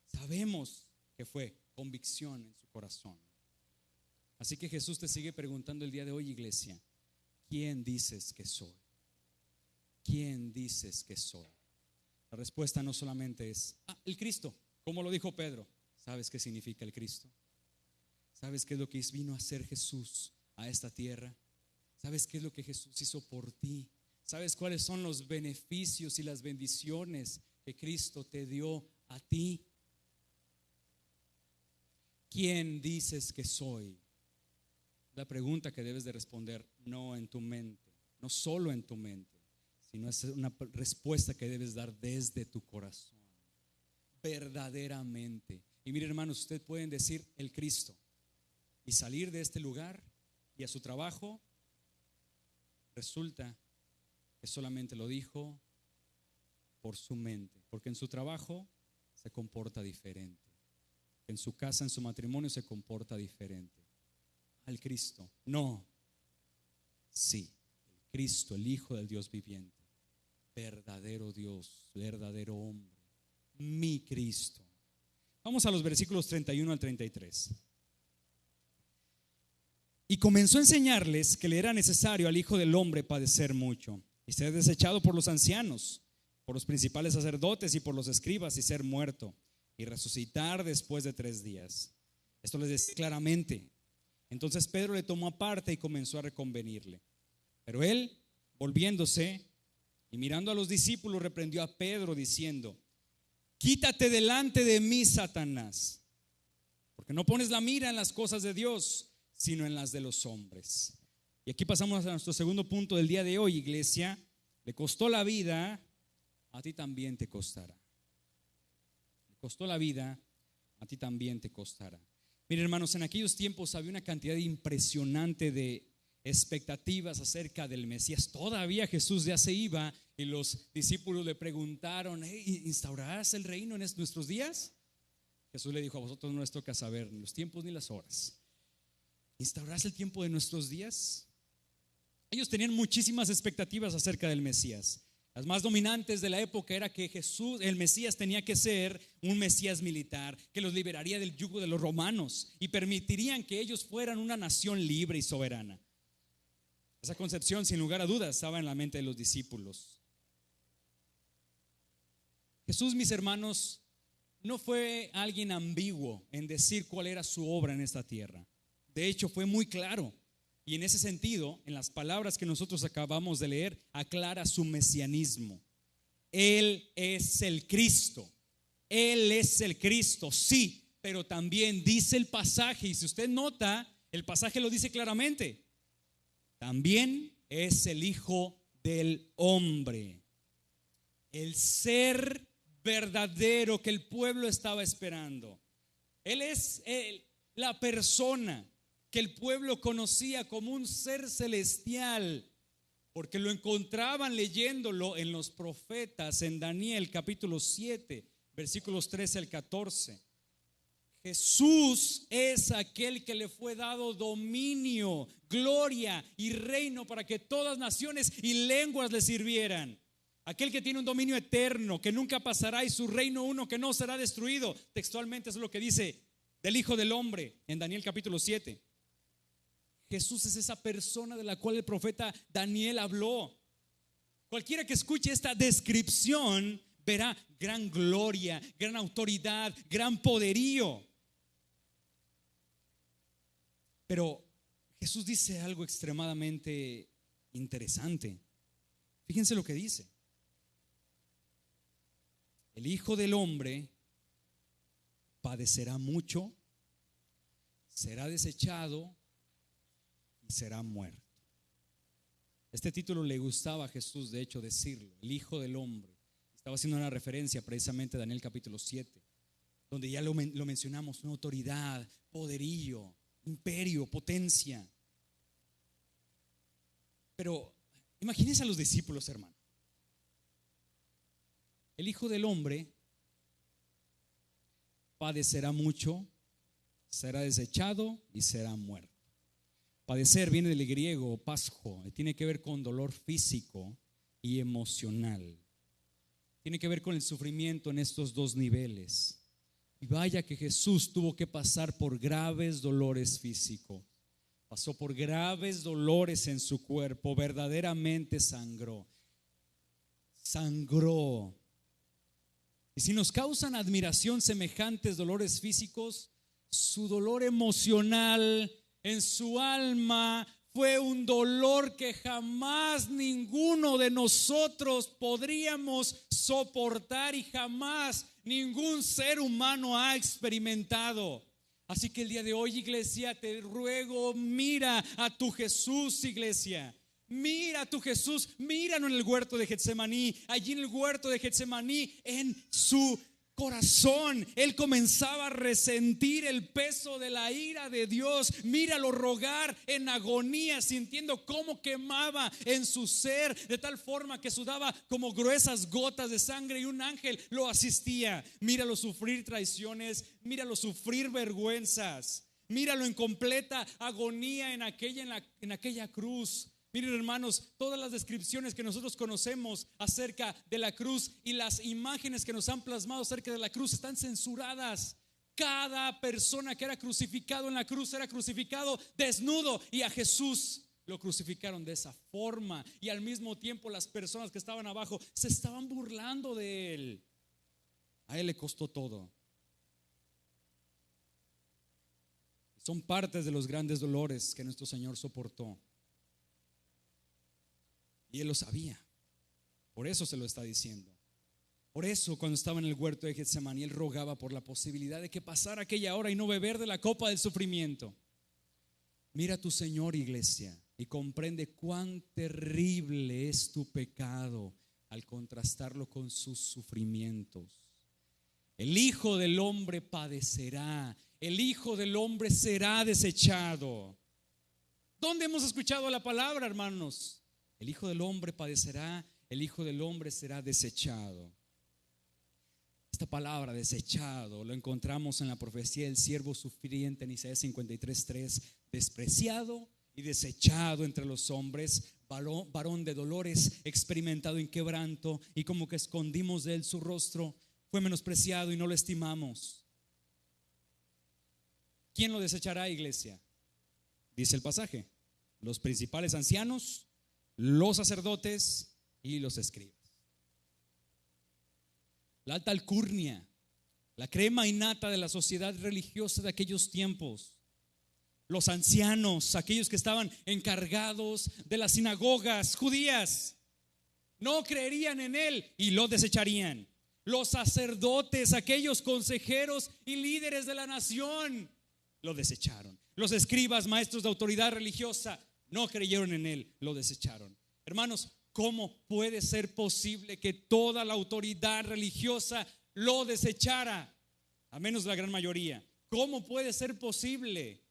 Sabemos que fue convicción en su corazón. Así que Jesús te sigue preguntando el día de hoy, iglesia: ¿quién dices que soy? ¿Quién dices que soy? La respuesta no solamente es el Cristo, como lo dijo Pedro. ¿Sabes qué significa el Cristo? ¿Sabes qué es lo que vino a hacer Jesús a esta tierra? ¿Sabes qué es lo que Jesús hizo por ti? ¿Sabes cuáles son los beneficios y las bendiciones que Cristo te dio a ti? ¿Quién dices que soy? La pregunta que debes de responder, no en tu mente, no solo en tu mente, sino es una respuesta que debes dar desde tu corazón, verdaderamente. Y mire, hermanos, ustedes pueden decir el Cristo y salir de este lugar y a su trabajo Resulta que solamente lo dijo por su mente, porque en su trabajo se comporta diferente, en su casa, en su matrimonio se comporta diferente. Al Cristo, no, sí, el Cristo, el Hijo del Dios viviente, verdadero Dios, verdadero hombre, mi Cristo. Vamos a los versículos 31 al 33. Y comenzó a enseñarles que le era necesario al Hijo del Hombre padecer mucho y ser desechado por los ancianos, por los principales sacerdotes y por los escribas, y ser muerto y resucitar después de 3 días. Esto les decía claramente. Entonces Pedro le tomó aparte y comenzó a reconvenirle. Pero él, volviéndose y mirando a los discípulos, reprendió a Pedro diciendo: quítate delante de mí, Satanás, porque no pones la mira en las cosas de Dios, sino en las de los hombres. Y aquí pasamos a nuestro segundo punto del día de hoy, iglesia. Le costó la vida, a ti también te costará. Le costó la vida, a ti también te costará. Miren, hermanos, en aquellos tiempos había una cantidad impresionante de expectativas acerca del Mesías. Todavía Jesús ya se iba y los discípulos le preguntaron: ¿instaurarás el reino en nuestros días? Jesús le dijo: a vosotros no les toca saber ni los tiempos ni las horas. ¿Instaurarás el tiempo de nuestros días? Ellos tenían muchísimas expectativas acerca del Mesías. Las más dominantes de la época era que Jesús, el Mesías, tenía que ser un Mesías militar que los liberaría del yugo de los romanos y permitirían que ellos fueran una nación libre y soberana. Esa concepción, sin lugar a dudas, estaba en la mente de los discípulos. Jesús, mis hermanos, no fue alguien ambiguo en decir cuál era su obra en esta tierra. De hecho, fue muy claro. Y en ese sentido, en las palabras que nosotros acabamos de leer, aclara su mesianismo. Él es el Cristo. Él es el Cristo, sí, pero también dice el pasaje, y si usted nota, el pasaje lo dice claramente, también es el Hijo del Hombre. El ser verdadero que el pueblo estaba esperando. Él es la persona que el pueblo conocía como un ser celestial, porque lo encontraban leyéndolo en los profetas, en Daniel capítulo 7, versículos 13 al 14. Jesús es aquel que le fue dado dominio, gloria y reino para que todas naciones y lenguas le sirvieran. Aquel que tiene un dominio eterno, que nunca pasará, y su reino uno que no será destruido. Textualmente es lo que dice del Hijo del Hombre en Daniel capítulo 7. Jesús es esa persona de la cual el profeta Daniel habló. Cualquiera que escuche esta descripción verá gran gloria, gran autoridad, gran poderío. Pero Jesús dice algo extremadamente interesante. Fíjense lo que dice: el Hijo del Hombre padecerá mucho, será desechado y será muerto. Este título le gustaba a Jesús, de hecho, decirlo, el Hijo del Hombre. Estaba haciendo una referencia precisamente a Daniel capítulo 7, donde ya lo mencionamos, una autoridad, poderío, imperio, potencia. Pero imagínense a los discípulos, hermano. El Hijo del Hombre padecerá mucho, será desechado y será muerto. Padecer viene del griego pasjo, y tiene que ver con dolor físico y emocional. Tiene que ver con el sufrimiento en estos dos niveles. Y vaya que Jesús tuvo que pasar por graves dolores físicos. Pasó por graves dolores en su cuerpo, verdaderamente sangró. Sangró. Y si nos causan admiración semejantes dolores físicos, su dolor emocional en su alma fue un dolor que jamás ninguno de nosotros podríamos soportar y jamás ningún ser humano ha experimentado. Así que el día de hoy, iglesia, te ruego, mira a tu Jesús, iglesia. Mira a tu Jesús, míralo en el huerto de Getsemaní. Allí en el huerto de Getsemaní, en su corazón. Él comenzaba a resentir el peso de la ira de Dios. Míralo rogar en agonía, sintiendo cómo quemaba en su ser, de tal forma que sudaba como gruesas gotas de sangre, y un ángel lo asistía. Míralo sufrir traiciones, míralo sufrir vergüenzas, míralo en completa agonía en aquella cruz. Miren, hermanos, todas las descripciones que nosotros conocemos acerca de la cruz y las imágenes que nos han plasmado acerca de la cruz están censuradas. Cada persona que era crucificado en la cruz era crucificado desnudo, y a Jesús lo crucificaron de esa forma. Y al mismo tiempo las personas que estaban abajo se estaban burlando de él. A él le costó todo. Son partes de los grandes dolores que nuestro Señor soportó. Y él lo sabía. Por eso se lo está diciendo. Por eso cuando estaba en el huerto de Getsemaní, él rogaba por la posibilidad de que pasara aquella hora y no beber de la copa del sufrimiento. Mira a tu Señor, iglesia, y comprende cuán terrible es tu pecado al contrastarlo con sus sufrimientos. El Hijo del Hombre padecerá, el Hijo del Hombre será desechado. ¿Dónde hemos escuchado la palabra, hermanos? El Hijo del Hombre padecerá, el Hijo del Hombre será desechado. Esta palabra desechado lo encontramos en la profecía del siervo sufriente en Isaías 53:3. Despreciado y desechado entre los hombres, varón de dolores, experimentado en quebranto, y como que escondimos de él su rostro. Fue menospreciado y no lo estimamos. ¿Quién lo desechará, iglesia? Dice el pasaje: los principales ancianos, los sacerdotes y los escribas. La alta alcurnia, la crema innata de la sociedad religiosa de aquellos tiempos. Los ancianos, aquellos que estaban encargados de las sinagogas judías, no creerían en él y lo desecharían. Los sacerdotes, aquellos consejeros y líderes de la nación, lo desecharon. Los escribas, maestros de autoridad religiosa, no creyeron en él, lo desecharon. Hermanos, ¿cómo puede ser posible que toda la autoridad religiosa lo desechara? A menos la gran mayoría. ¿Cómo puede ser posible?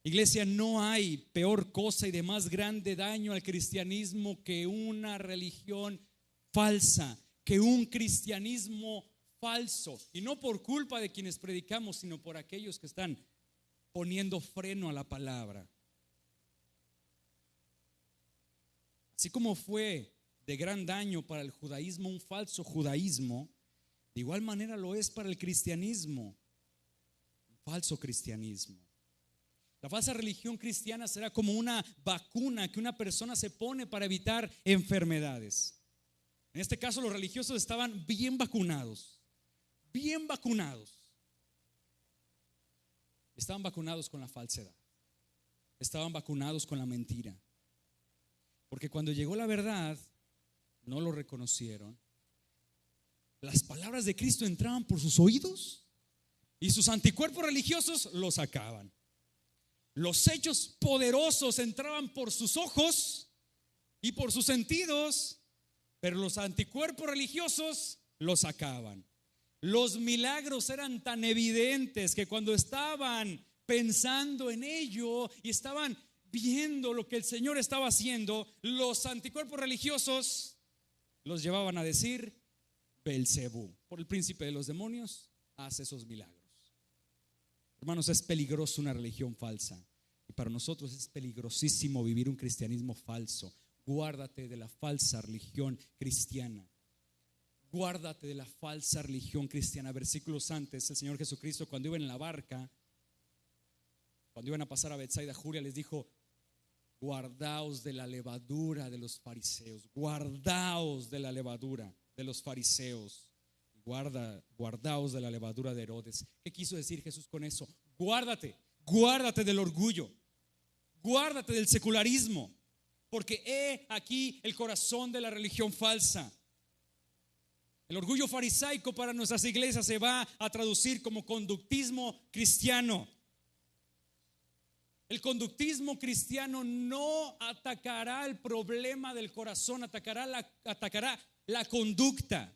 Iglesia, no hay peor cosa y de más grande daño al cristianismo que una religión falsa, que un cristianismo falso. Y no por culpa de quienes predicamos, sino por aquellos que están poniendo freno a la palabra. Así como fue de gran daño para el judaísmo un falso judaísmo, de igual manera lo es para el cristianismo, un falso cristianismo. La falsa religión cristiana será como una vacuna que una persona se pone para evitar enfermedades. En este caso, los religiosos estaban bien vacunados, bien vacunados. Estaban vacunados con la falsedad, estaban vacunados con la mentira. Porque cuando llegó la verdad, no lo reconocieron. Las palabras de Cristo entraban por sus oídos y sus anticuerpos religiosos los sacaban. Los hechos poderosos entraban por sus ojos y por sus sentidos, pero los anticuerpos religiosos los sacaban. Los milagros eran tan evidentes que cuando estaban pensando en ello y estaban viendo lo que el Señor estaba haciendo, los anticuerpos religiosos los llevaban a decir: Belcebú, por el príncipe de los demonios, hace esos milagros. Hermanos, es peligroso una religión falsa, y para nosotros es peligrosísimo vivir un cristianismo falso. Guárdate de la falsa religión cristiana. Guárdate de la falsa religión cristiana. Versículos antes, el Señor Jesucristo, cuando iba en la barca, cuando iban a pasar a Betsaida, Julia les dijo: guardaos de la levadura de los fariseos. Guardaos de la levadura de los fariseos. Guardaos de la levadura de Herodes. ¿Qué quiso decir Jesús con eso? Guárdate del orgullo. Guárdate del secularismo. Porque he aquí el corazón de la religión falsa. El orgullo farisaico para nuestras iglesias se va a traducir como conductismo cristiano. El conductismo cristiano no atacará el problema del corazón, atacará la conducta.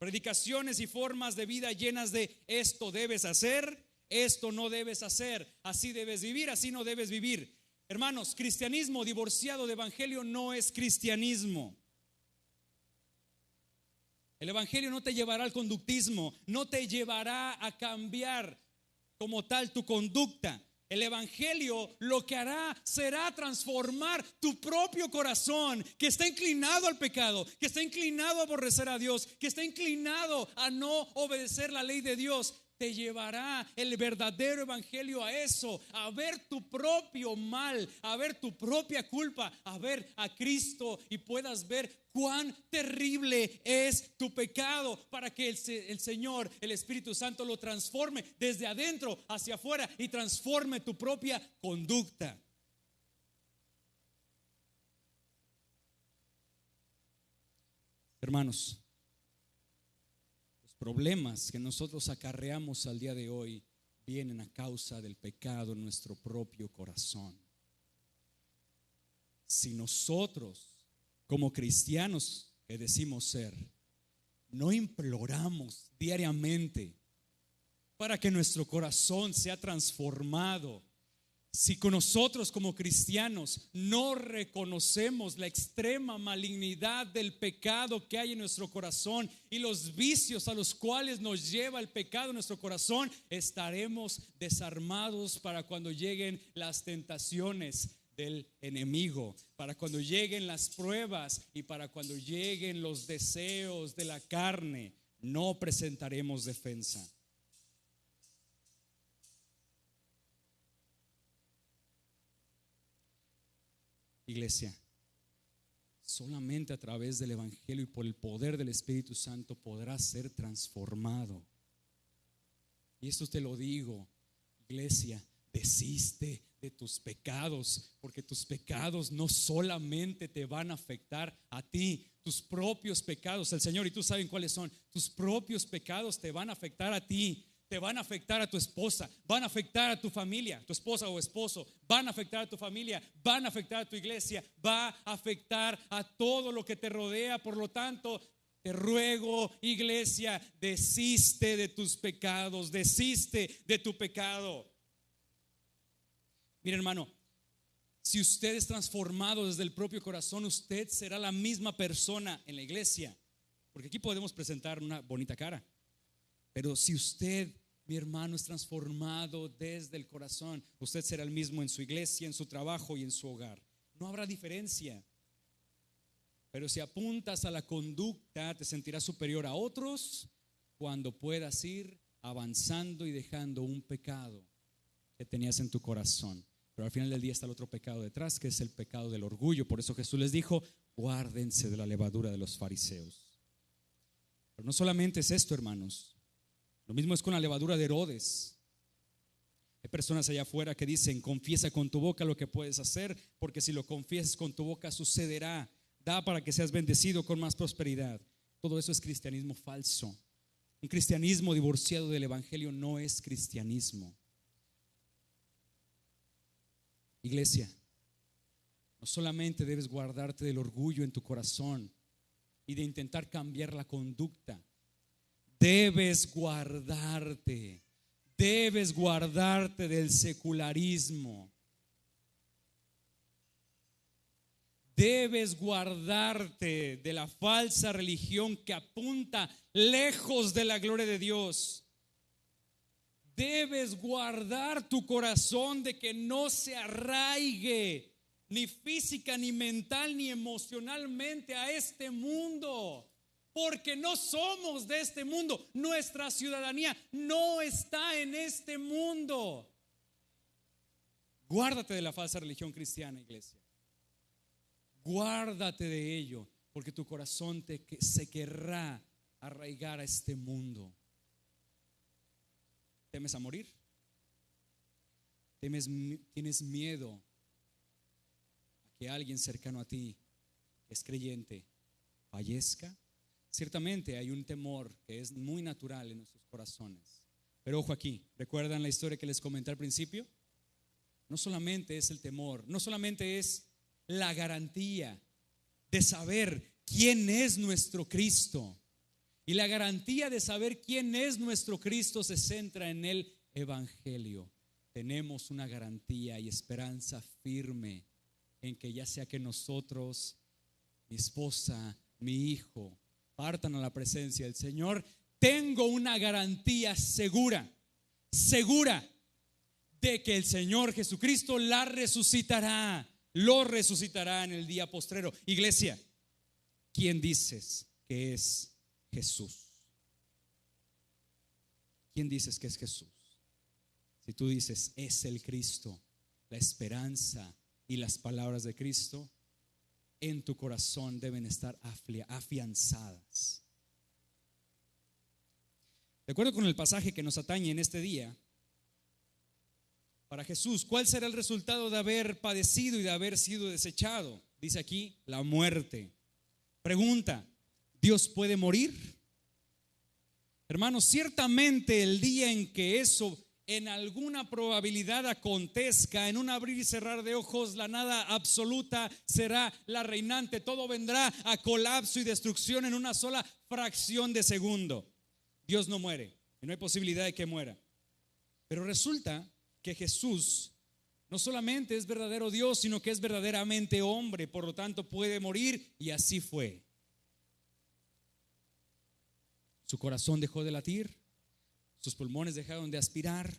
Predicaciones y formas de vida llenas de esto debes hacer, esto no debes hacer, así debes vivir, así no debes vivir. Hermanos, cristianismo divorciado de evangelio no es cristianismo. El evangelio no te llevará al conductismo, no te llevará a cambiar como tal tu conducta. El evangelio lo que hará será transformar tu propio corazón, que está inclinado al pecado, que está inclinado a aborrecer a Dios, que está inclinado a no obedecer la ley de Dios. Te llevará el verdadero evangelio a eso, a ver tu propio mal, a ver tu propia culpa, a ver a Cristo y puedas ver cuán terrible es tu pecado, para que el Señor, el Espíritu Santo, lo transforme desde adentro hacia afuera y transforme tu propia conducta. Hermanos, problemas que nosotros acarreamos al día de hoy vienen a causa del pecado en nuestro propio corazón. Si nosotros, como cristianos que decimos ser, no imploramos diariamente para que nuestro corazón sea transformado, si con nosotros como cristianos no reconocemos la extrema malignidad del pecado que hay en nuestro corazón y los vicios a los cuales nos lleva el pecado en nuestro corazón, estaremos desarmados para cuando lleguen las tentaciones del enemigo, para cuando lleguen las pruebas y para cuando lleguen los deseos de la carne. No presentaremos defensa. Iglesia, solamente a través del evangelio y por el poder del Espíritu Santo podrás ser transformado. Y esto te lo digo, iglesia, desiste de tus pecados, porque tus pecados no solamente te van a afectar a ti, tus propios pecados, el Señor y tú saben cuáles son, tus propios pecados te van a afectar a ti. Te van a afectar a tu esposa, van a afectar a tu familia, tu esposa o esposo, van a afectar a tu familia, van a afectar a tu iglesia, va a afectar a todo lo que te rodea. Por lo tanto, te ruego, iglesia, desiste de tus pecados, desiste de tu pecado. Mira, hermano, si usted es transformado desde el propio corazón, usted será la misma persona en la iglesia, porque aquí podemos presentar una bonita cara. Pero si usted, mi hermano, es transformado desde el corazón, usted será el mismo en su iglesia, en su trabajo y en su hogar. No habrá diferencia. Pero si apuntas a la conducta, te sentirás superior a otros cuando puedas ir avanzando y dejando un pecado que tenías en tu corazón. Pero al final del día está el otro pecado detrás, que es el pecado del orgullo. Por eso Jesús les dijo: guárdense de la levadura de los fariseos. Pero no solamente es esto, hermanos. Lo mismo es con la levadura de Herodes. Hay personas allá afuera que dicen: confiesa con tu boca lo que puedes hacer, porque si lo confiesas con tu boca sucederá. Da para que seas bendecido con más prosperidad. Todo eso es cristianismo falso. Un cristianismo divorciado del evangelio no es cristianismo. Iglesia, no solamente debes guardarte del orgullo en tu corazón y de intentar cambiar la conducta. Debes guardarte del secularismo. Debes guardarte de la falsa religión que apunta lejos de la gloria de Dios. Debes guardar tu corazón de que no se arraigue ni física, ni mental, ni emocionalmente a este mundo. Porque no somos de este mundo. Nuestra ciudadanía no está en este mundo. Guárdate de la falsa religión cristiana, iglesia. Guárdate de ello, porque tu corazón se querrá arraigar a este mundo. ¿Temes a morir? ¿Tienes miedo a que alguien cercano a ti, que es creyente, fallezca? Ciertamente hay un temor que es muy natural en nuestros corazones. Pero ojo aquí, ¿recuerdan la historia que les comenté al principio? No solamente es el temor, no solamente es la garantía de saber quién es nuestro Cristo Y la garantía de saber quién es nuestro Cristo se centra en el Evangelio. Tenemos una garantía y esperanza firme en que ya sea que nosotros, mi esposa, mi hijo, partan a la presencia del Señor, tengo una garantía segura de que el Señor Jesucristo lo resucitará en el día postrero. Iglesia, ¿quién dices que es Jesús? ¿Quién dices que es Jesús? Si tú dices es el Cristo, la esperanza y las palabras de Cristo en tu corazón deben estar afianzadas. De acuerdo con el pasaje que nos atañe en este día, para Jesús, ¿cuál será el resultado de haber padecido y de haber sido desechado? Dice aquí, la muerte. Pregunta, ¿Dios puede morir? Hermanos, ciertamente el día en que eso en alguna probabilidad acontezca, en un abrir y cerrar de ojos, la nada absoluta será la reinante. Todo vendrá a colapso y destrucción en una sola fracción de segundo. Dios no muere y no hay posibilidad de que muera. Pero resulta que Jesús no solamente es verdadero Dios, sino que es verdaderamente hombre, por lo tanto puede morir, y así fue. Su corazón dejó de latir, sus pulmones dejaron de aspirar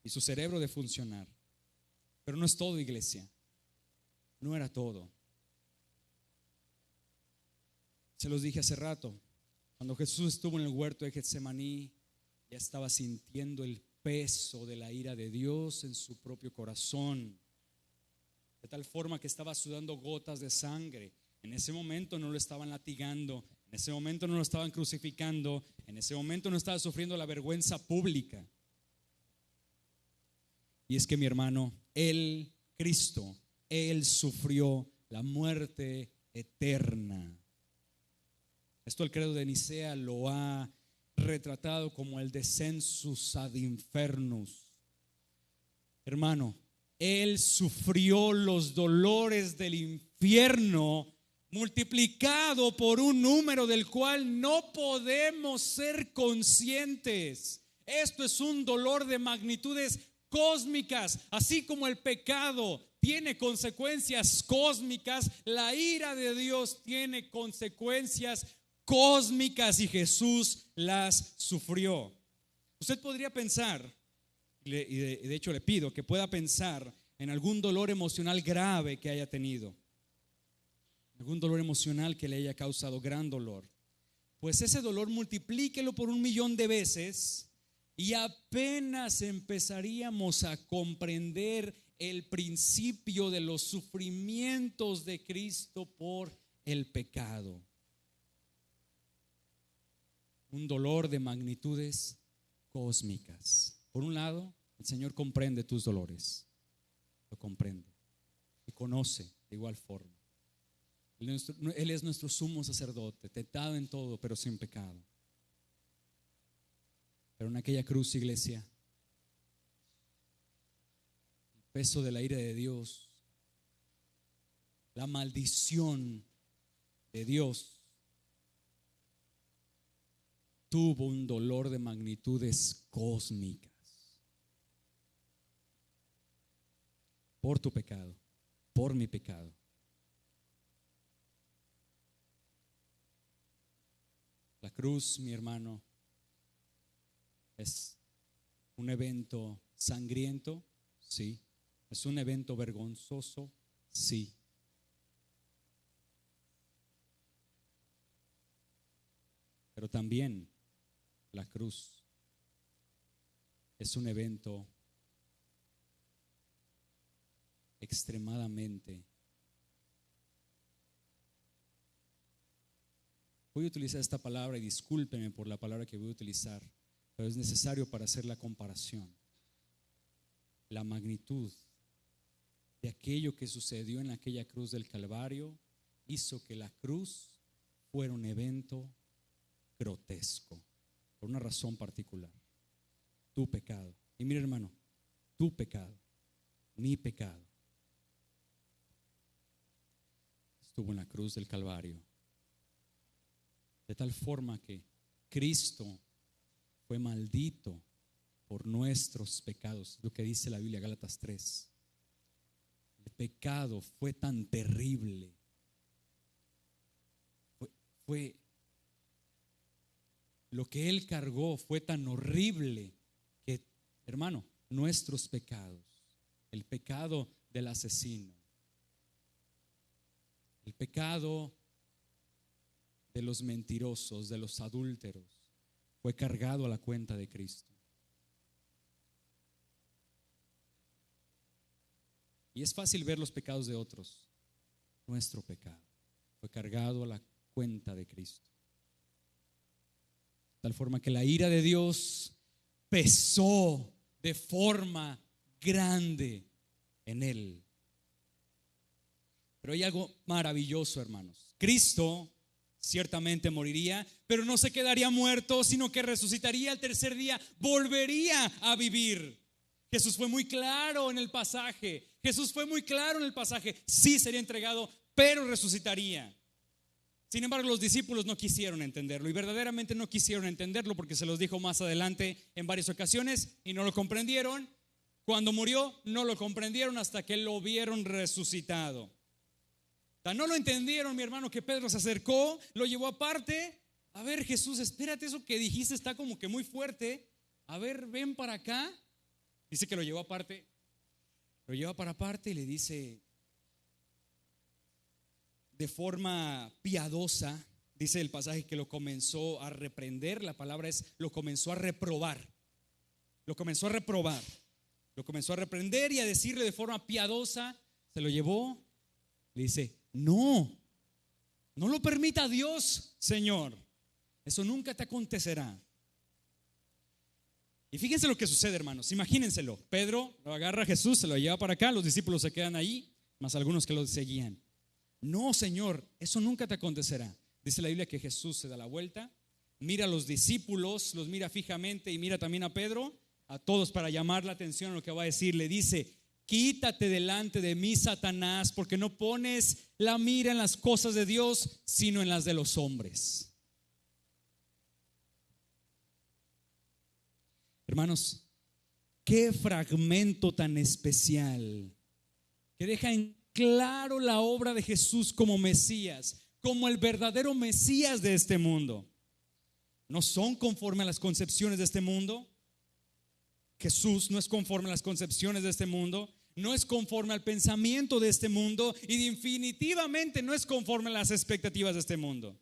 y su cerebro de funcionar. Pero no es todo, iglesia, no era todo. Se los dije hace rato, cuando Jesús estuvo en el huerto de Getsemaní, ya estaba sintiendo el peso de la ira de Dios en su propio corazón, de tal forma que estaba sudando gotas de sangre. En ese momento no lo estaban latigando, en ese momento no lo estaban crucificando, en ese momento no estaba sufriendo la vergüenza pública. Y es que, mi hermano, Él, Cristo, Él sufrió la muerte eterna. Esto el credo de Nicea lo ha retratado como el descensus ad infernus. Hermano, Él sufrió los dolores del infierno, multiplicado por un número del cual no podemos ser conscientes. Esto es un dolor de magnitudes cósmicas. Así como el pecado tiene consecuencias cósmicas, la ira de Dios tiene consecuencias cósmicas, y Jesús las sufrió. Usted podría pensar, y de hecho le pido que pueda pensar en algún dolor emocional grave que haya tenido, algún dolor emocional que le haya causado gran dolor. Pues ese dolor multiplíquelo por 1,000,000 de veces y apenas empezaríamos a comprender el principio de los sufrimientos de Cristo por el pecado. Un dolor de magnitudes cósmicas. Por un lado, el Señor comprende tus dolores, lo comprende y conoce de igual forma. Él es nuestro sumo sacerdote, tentado en todo, pero sin pecado. Pero en aquella cruz, iglesia, el peso de la ira de Dios, la maldición de Dios, tuvo un dolor de magnitudes cósmicas por tu pecado, por mi pecado. La cruz, mi hermano, es un evento sangriento, sí. Es un evento vergonzoso, sí. Pero también la cruz es un evento extremadamente. Voy a utilizar esta palabra y discúlpenme por la palabra que voy a utilizar, pero es necesario para hacer la comparación. La magnitud de aquello que sucedió en aquella cruz del Calvario hizo que la cruz fuera un evento grotesco, por una razón particular: tu pecado. Y mira, hermano, tu pecado, mi pecado, estuvo en la cruz del Calvario, de tal forma que Cristo fue maldito por nuestros pecados, lo que dice la Biblia, Gálatas 3. El pecado fue tan terrible, fue lo que Él cargó fue tan horrible que, hermano, nuestros pecados, el pecado del asesino, el pecado de los mentirosos, de los adúlteros, fue cargado a la cuenta de Cristo. Y es fácil ver los pecados de otros. Nuestro pecado fue cargado a la cuenta de Cristo. De tal forma que la ira de Dios pesó de forma grande en Él. Pero hay algo maravilloso, hermanos. Cristo ciertamente moriría, pero no se quedaría muerto, sino que resucitaría al tercer día, volvería a vivir. Jesús fue muy claro en el pasaje. Sí sería entregado, pero resucitaría. Sin embargo, los discípulos no quisieron entenderlo, y verdaderamente no quisieron entenderlo, porque se los dijo más adelante en varias ocasiones y no lo comprendieron. Cuando murió, no lo comprendieron hasta que lo vieron resucitado. No lo entendieron, mi hermano, que Pedro se acercó, lo llevó aparte. A ver, Jesús, espérate, eso que dijiste está como que muy fuerte. A ver, ven para acá. Dice que lo llevó aparte. Lo lleva para aparte y le dice de forma piadosa, dice el pasaje, que lo comenzó a reprender. La palabra es lo comenzó a reprobar. Lo comenzó a reprobar. Lo comenzó a reprender y a decirle de forma piadosa. Se lo llevó. Le dice: no lo permita Dios, Señor. Eso nunca te acontecerá. Y fíjense lo que sucede, hermanos. Imagínenselo. Pedro lo agarra a Jesús, se lo lleva para acá. Los discípulos se quedan ahí, más algunos que lo seguían. No, Señor, eso nunca te acontecerá. Dice la Biblia que Jesús se da la vuelta, mira a los discípulos, los mira fijamente y mira también a Pedro, a todos, para llamar la atención a lo que va a decir. Le dice: quítate delante de mí, Satanás, porque no pones la mira en las cosas de Dios, sino en las de los hombres. Hermanos, qué fragmento tan especial, que deja en claro la obra de Jesús como Mesías, como el verdadero Mesías de este mundo. No son conforme a las concepciones de este mundo. Jesús no es conforme a las concepciones de este mundo, no es conforme al pensamiento de este mundo, y definitivamente no es conforme a las expectativas de este mundo.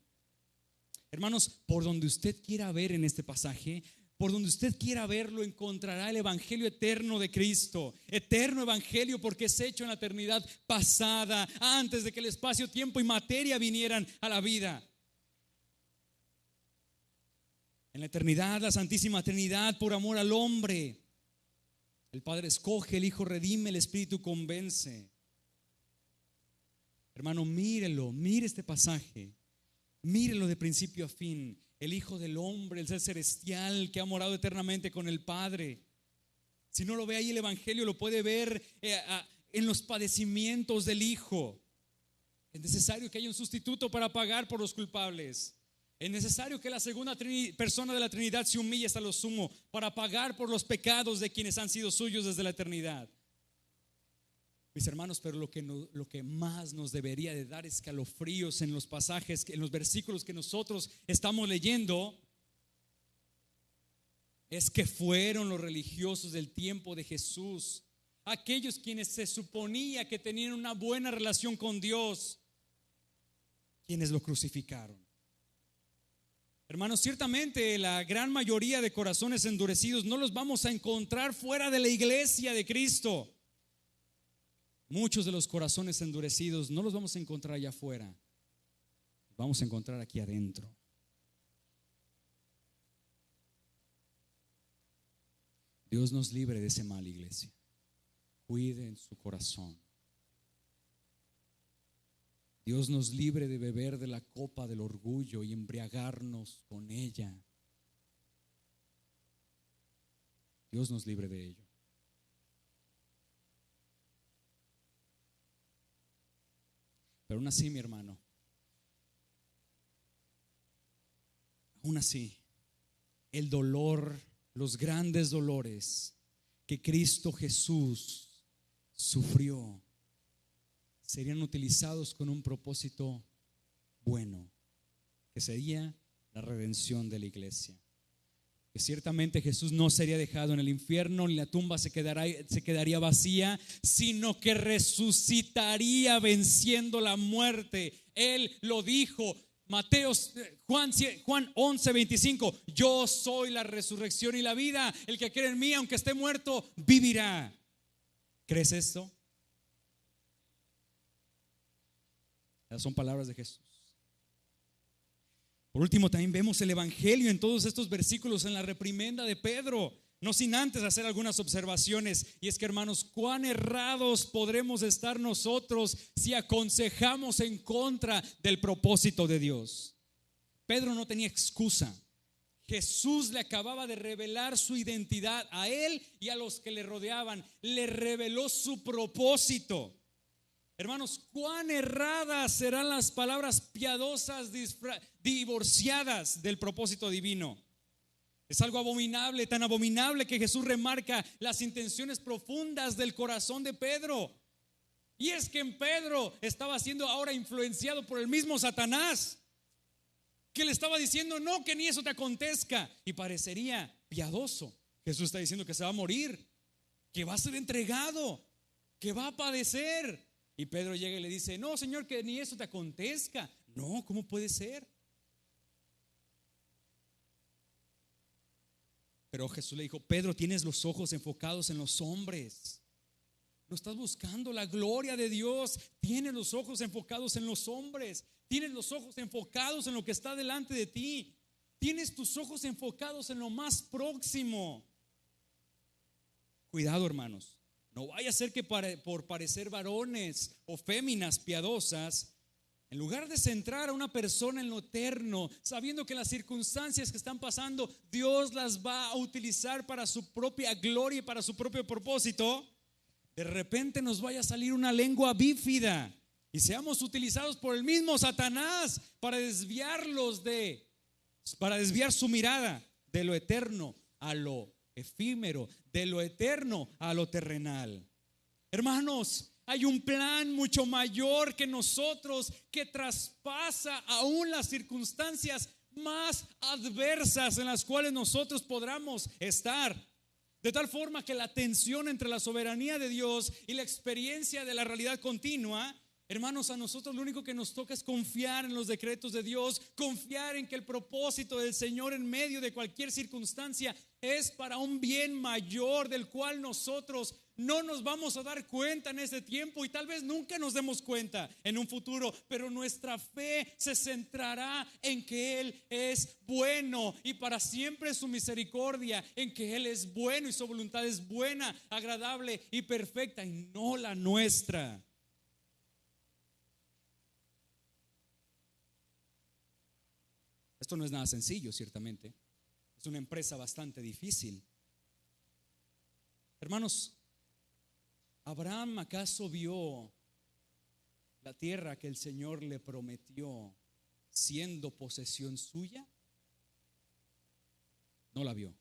Hermanos, por donde usted quiera ver en este pasaje, por donde usted quiera verlo, encontrará el evangelio eterno de Cristo. Eterno evangelio, porque es hecho en la eternidad pasada, antes de que el espacio, tiempo y materia vinieran a la vida. En la eternidad, la Santísima Trinidad, por amor al hombre, el Padre escoge, el Hijo redime, el Espíritu convence. Hermano, mírelo, mire este pasaje, mírelo de principio a fin. El Hijo del Hombre, el ser celestial que ha morado eternamente con el Padre. Si no lo ve ahí el evangelio, lo puede ver en los padecimientos del Hijo. Es necesario que haya un sustituto para pagar por los culpables. Es necesario que la segunda persona de la Trinidad se humille hasta lo sumo para pagar por los pecados de quienes han sido suyos desde la eternidad. Mis hermanos, pero lo que más nos debería de dar escalofríos en los pasajes, en los versículos que nosotros estamos leyendo, es que fueron los religiosos del tiempo de Jesús, aquellos quienes se suponía que tenían una buena relación con Dios, quienes lo crucificaron. Hermanos, ciertamente la gran mayoría de corazones endurecidos no los vamos a encontrar fuera de la iglesia de Cristo. Muchos de los corazones endurecidos no los vamos a encontrar allá afuera, los vamos a encontrar aquí adentro. Dios nos libre de ese mal, iglesia. Cuiden su corazón. Dios nos libre de beber de la copa del orgullo y embriagarnos con ella. Dios nos libre de ello. Pero aún así, mi hermano, aún así, el dolor, los grandes dolores que Cristo Jesús sufrió serían utilizados con un propósito bueno, que sería la redención de la iglesia. Que ciertamente Jesús no sería dejado en el infierno, ni la tumba se quedaría vacía, sino que resucitaría venciendo la muerte. Él lo dijo. Juan 11:25, yo soy la resurrección y la vida, el que cree en mí aunque esté muerto vivirá. ¿Crees esto? Esas son palabras de Jesús. Por último, también vemos el evangelio en todos estos versículos, en la reprimenda de Pedro, no sin antes hacer algunas observaciones. Y es que, hermanos, cuán errados podremos estar nosotros si aconsejamos en contra del propósito de Dios. Pedro no tenía excusa. Jesús le acababa de revelar su identidad a él y a los que le rodeaban. Le reveló su propósito. Hermanos, cuán erradas serán las palabras piadosas divorciadas del propósito divino. Es algo abominable, tan abominable que Jesús remarca las intenciones profundas del corazón de Pedro. Y es que en Pedro estaba siendo ahora influenciado por el mismo Satanás, que le estaba diciendo no, que ni eso te acontezca. Y parecería piadoso. Jesús está diciendo que se va a morir, que va a ser entregado, que va a padecer. Y Pedro llega y le dice, no, Señor, que ni eso te acontezca. No, ¿cómo puede ser? Pero Jesús le dijo, Pedro, tienes los ojos enfocados en los hombres. No estás buscando la gloria de Dios. Tienes los ojos enfocados en los hombres. Tienes los ojos enfocados en lo que está delante de ti. Tienes tus ojos enfocados en lo más próximo. Cuidado, hermanos. No vaya a ser que por parecer varones o féminas piadosas, en lugar de centrar a una persona en lo eterno, sabiendo que las circunstancias que están pasando, Dios las va a utilizar para su propia gloria y para su propio propósito, de repente nos vaya a salir una lengua bífida y seamos utilizados por el mismo Satanás para desviar su mirada de lo eterno a lo efímero, de lo eterno a lo terrenal. Hermanos, hay un plan mucho mayor que nosotros, que traspasa aún las circunstancias más adversas en las cuales nosotros podamos estar. De tal forma que la tensión entre la soberanía de Dios y la experiencia de la realidad continua, hermanos, a nosotros lo único que nos toca es confiar en los decretos de Dios, confiar en que el propósito del Señor en medio de cualquier circunstancia es para un bien mayor del cual nosotros no nos vamos a dar cuenta en este tiempo y tal vez nunca nos demos cuenta en un futuro, pero nuestra fe se centrará en que Él es bueno y para siempre su misericordia, en que Él es bueno y su voluntad es buena, agradable y perfecta y no la nuestra. Esto no es nada sencillo, ciertamente. Es una empresa bastante difícil. Hermanos, ¿Abraham acaso vio la tierra que el Señor le prometió siendo posesión suya? No la vio.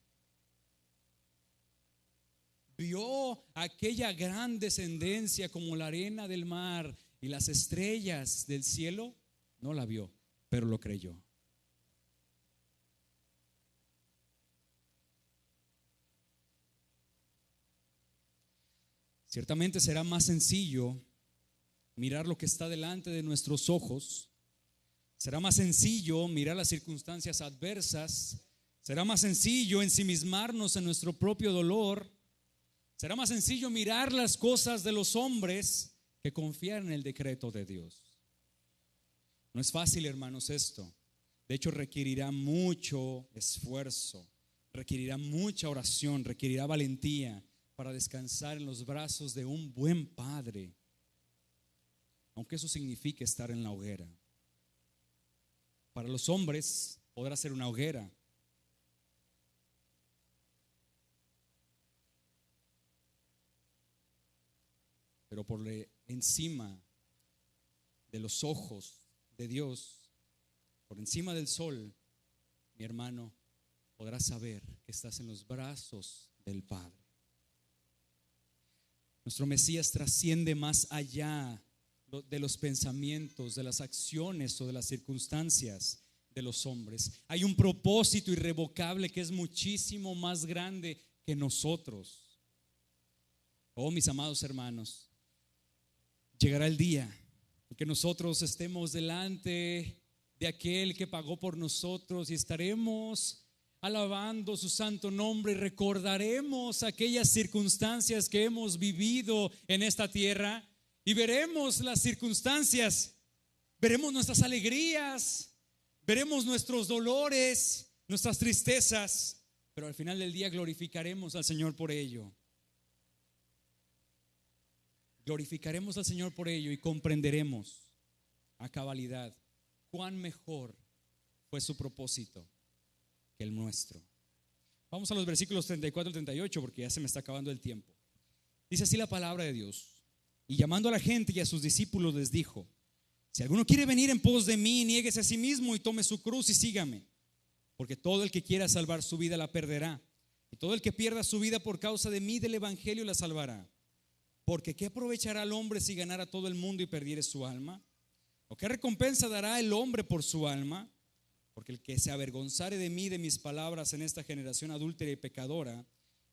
¿Vio aquella gran descendencia como la arena del mar y las estrellas del cielo? No la vio, pero lo creyó. Ciertamente será más sencillo mirar lo que está delante de nuestros ojos. Será más sencillo mirar las circunstancias adversas. Será más sencillo ensimismarnos en nuestro propio dolor. Será más sencillo mirar las cosas de los hombres que confiar en el decreto de Dios. No es fácil, hermanos, esto. De hecho, requerirá mucho esfuerzo, requerirá mucha oración, requerirá valentía para descansar en los brazos de un buen padre, aunque eso signifique estar en la hoguera. Para los hombres podrá ser una hoguera, pero por encima de los ojos de Dios, por encima del sol, mi hermano, podrás saber que estás en los brazos del Padre. Nuestro Mesías trasciende más allá de los pensamientos, de las acciones o de las circunstancias de los hombres. Hay un propósito irrevocable que es muchísimo más grande que nosotros. Oh, mis amados hermanos, llegará el día en que nosotros estemos delante de aquel que pagó por nosotros y estaremos alabando su santo nombre y recordaremos aquellas circunstancias que hemos vivido en esta tierra y veremos las circunstancias, veremos nuestras alegrías, veremos nuestros dolores, nuestras tristezas, pero al final del día glorificaremos al Señor por ello. Glorificaremos al Señor por ello y comprenderemos a cabalidad cuán mejor fue su propósito que el nuestro. Vamos a los versículos 34 al 38 porque ya se me está acabando el tiempo. Dice así la palabra de Dios: y llamando a la gente y a sus discípulos les dijo: si alguno quiere venir en pos de mí, niéguese a sí mismo y tome su cruz y sígame. Porque todo el que quiera salvar su vida la perderá, y todo el que pierda su vida por causa de mí, del evangelio, la salvará. Porque ¿qué aprovechará el hombre si ganara todo el mundo y perdiere su alma? ¿O qué recompensa dará el hombre por su alma? Porque el que se avergonzare de mí, de mis palabras en esta generación adúltera y pecadora,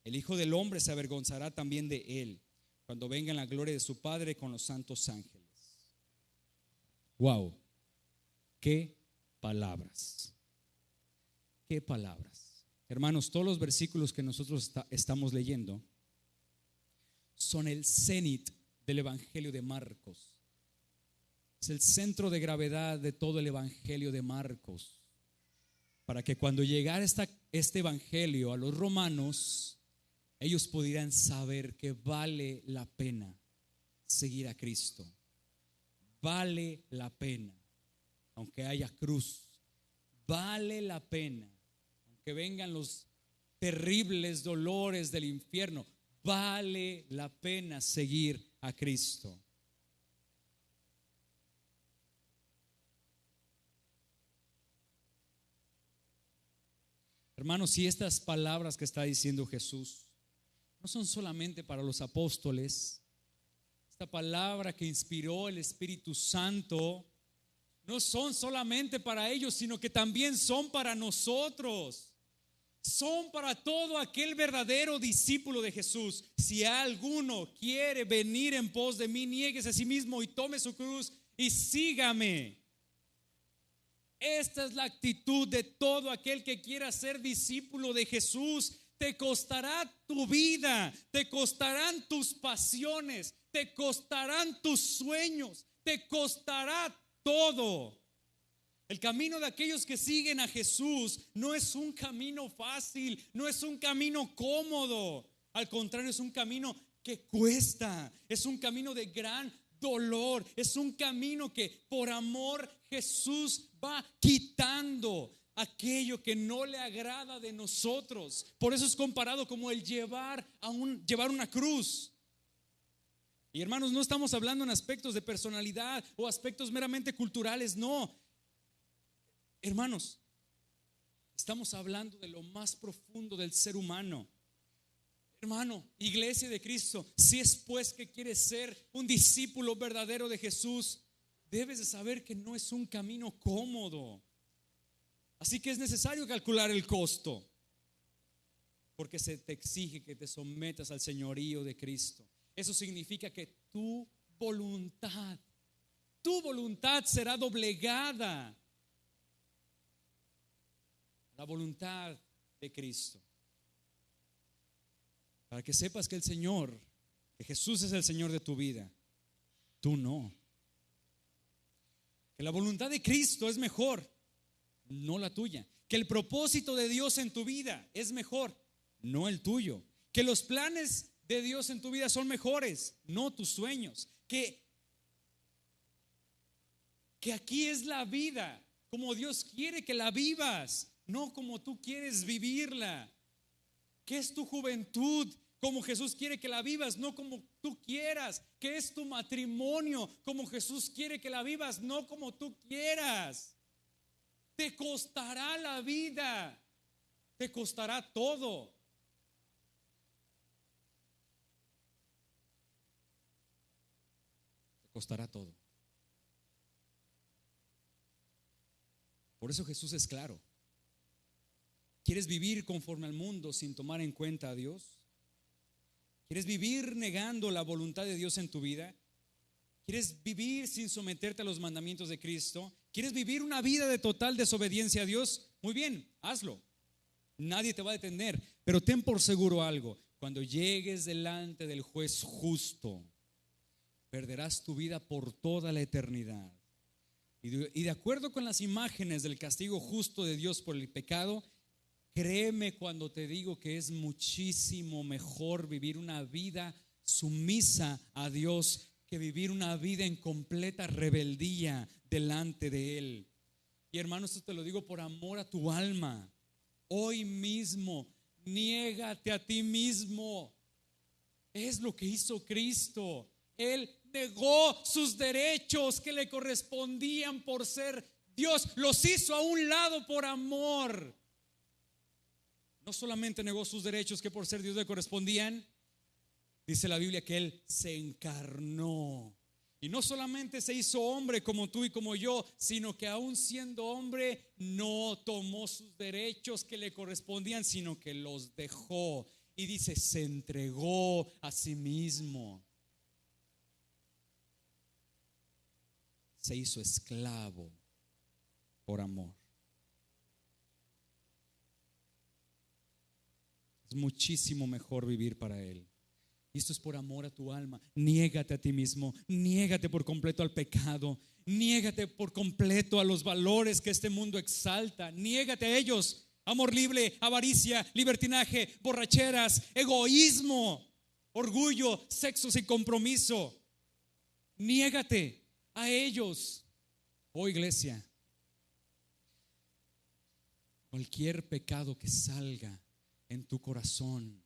el Hijo del Hombre se avergonzará también de él, cuando venga en la gloria de su Padre con los santos ángeles. Wow, qué palabras, qué palabras. Hermanos, todos los versículos que nosotros estamos leyendo son el cenit del Evangelio de Marcos. Es el centro de gravedad de todo el Evangelio de Marcos, para que cuando llegara este Evangelio a los romanos, ellos pudieran saber que vale la pena seguir a Cristo. Vale la pena, aunque haya cruz. Vale la pena, aunque vengan los terribles dolores del infierno. Vale la pena seguir a Cristo. Hermanos, si estas palabras que está diciendo Jesús no son solamente para los apóstoles, esta palabra que inspiró el Espíritu Santo no son solamente para ellos, sino que también son para nosotros. Son para todo aquel verdadero discípulo de Jesús. Si alguno quiere venir en pos de mí, niéguese a sí mismo y tome su cruz y sígame. Esta es la actitud de todo aquel que quiera ser discípulo de Jesús. Te costará tu vida, te costarán tus pasiones, te costarán tus sueños, te costará todo. El camino de aquellos que siguen a Jesús no es un camino fácil, no es un camino cómodo. Al contrario, es un camino que cuesta, es un camino de gran dolor, es un camino que por amor Jesús va quitando aquello que no le agrada de nosotros. Por eso es comparado como el llevar una cruz. Y hermanos, no estamos hablando en aspectos de personalidad o aspectos meramente culturales, no. Hermanos, estamos hablando de lo más profundo del ser humano. Hermano, iglesia de Cristo, si es pues que quieres ser un discípulo verdadero de Jesús, debes de saber que no es un camino cómodo. Así que es necesario calcular el costo, porque se te exige que te sometas al señorío de Cristo. Eso significa que tu voluntad será doblegada la voluntad de Cristo. Para que sepas que que Jesús es el Señor de tu vida, tú no. Que la voluntad de Cristo es mejor, no la tuya. Que el propósito de Dios en tu vida es mejor, no el tuyo. Que los planes de Dios en tu vida son mejores, no tus sueños. Que aquí es la vida como Dios quiere que la vivas, no como tú quieres vivirla. Que es tu juventud como Jesús quiere que la vivas, no como tú quieras. Que es tu matrimonio como Jesús quiere que la vivas, no como tú quieras. Te costará la vida. Te costará todo. Te costará todo. Por eso Jesús es claro. ¿Quieres vivir conforme al mundo sin tomar en cuenta a Dios? ¿Quieres vivir negando la voluntad de Dios en tu vida? ¿Quieres vivir sin someterte a los mandamientos de Cristo? ¿Quieres vivir una vida de total desobediencia a Dios? Muy bien, hazlo. Nadie te va a detener, pero ten por seguro algo: cuando llegues delante del juez justo, perderás tu vida por toda la eternidad. Y de acuerdo con las imágenes del castigo justo de Dios por el pecado, créeme cuando te digo que es muchísimo mejor vivir una vida sumisa a Dios que vivir una vida en completa rebeldía delante de Él. Y hermano, esto te lo digo por amor a tu alma. Hoy mismo, niégate a ti mismo. Es lo que hizo Cristo. Él negó sus derechos que le correspondían por ser Dios. Los hizo a un lado por amor. No solamente negó sus derechos que por ser Dios le correspondían, dice la Biblia que Él se encarnó. Y no solamente se hizo hombre como tú y como yo, sino que aún siendo hombre no tomó sus derechos que le correspondían, sino que los dejó. Y dice, se entregó a sí mismo. Se hizo esclavo por amor. Es muchísimo mejor vivir para Él. Y esto es por amor a tu alma. Niégate a ti mismo, niégate por completo al pecado, niégate por completo a los valores que este mundo exalta, niégate a ellos. Amor libre, avaricia, libertinaje, borracheras, egoísmo, orgullo, sexo sin compromiso. Niégate a ellos. Oh iglesia, cualquier pecado que salga en tu corazón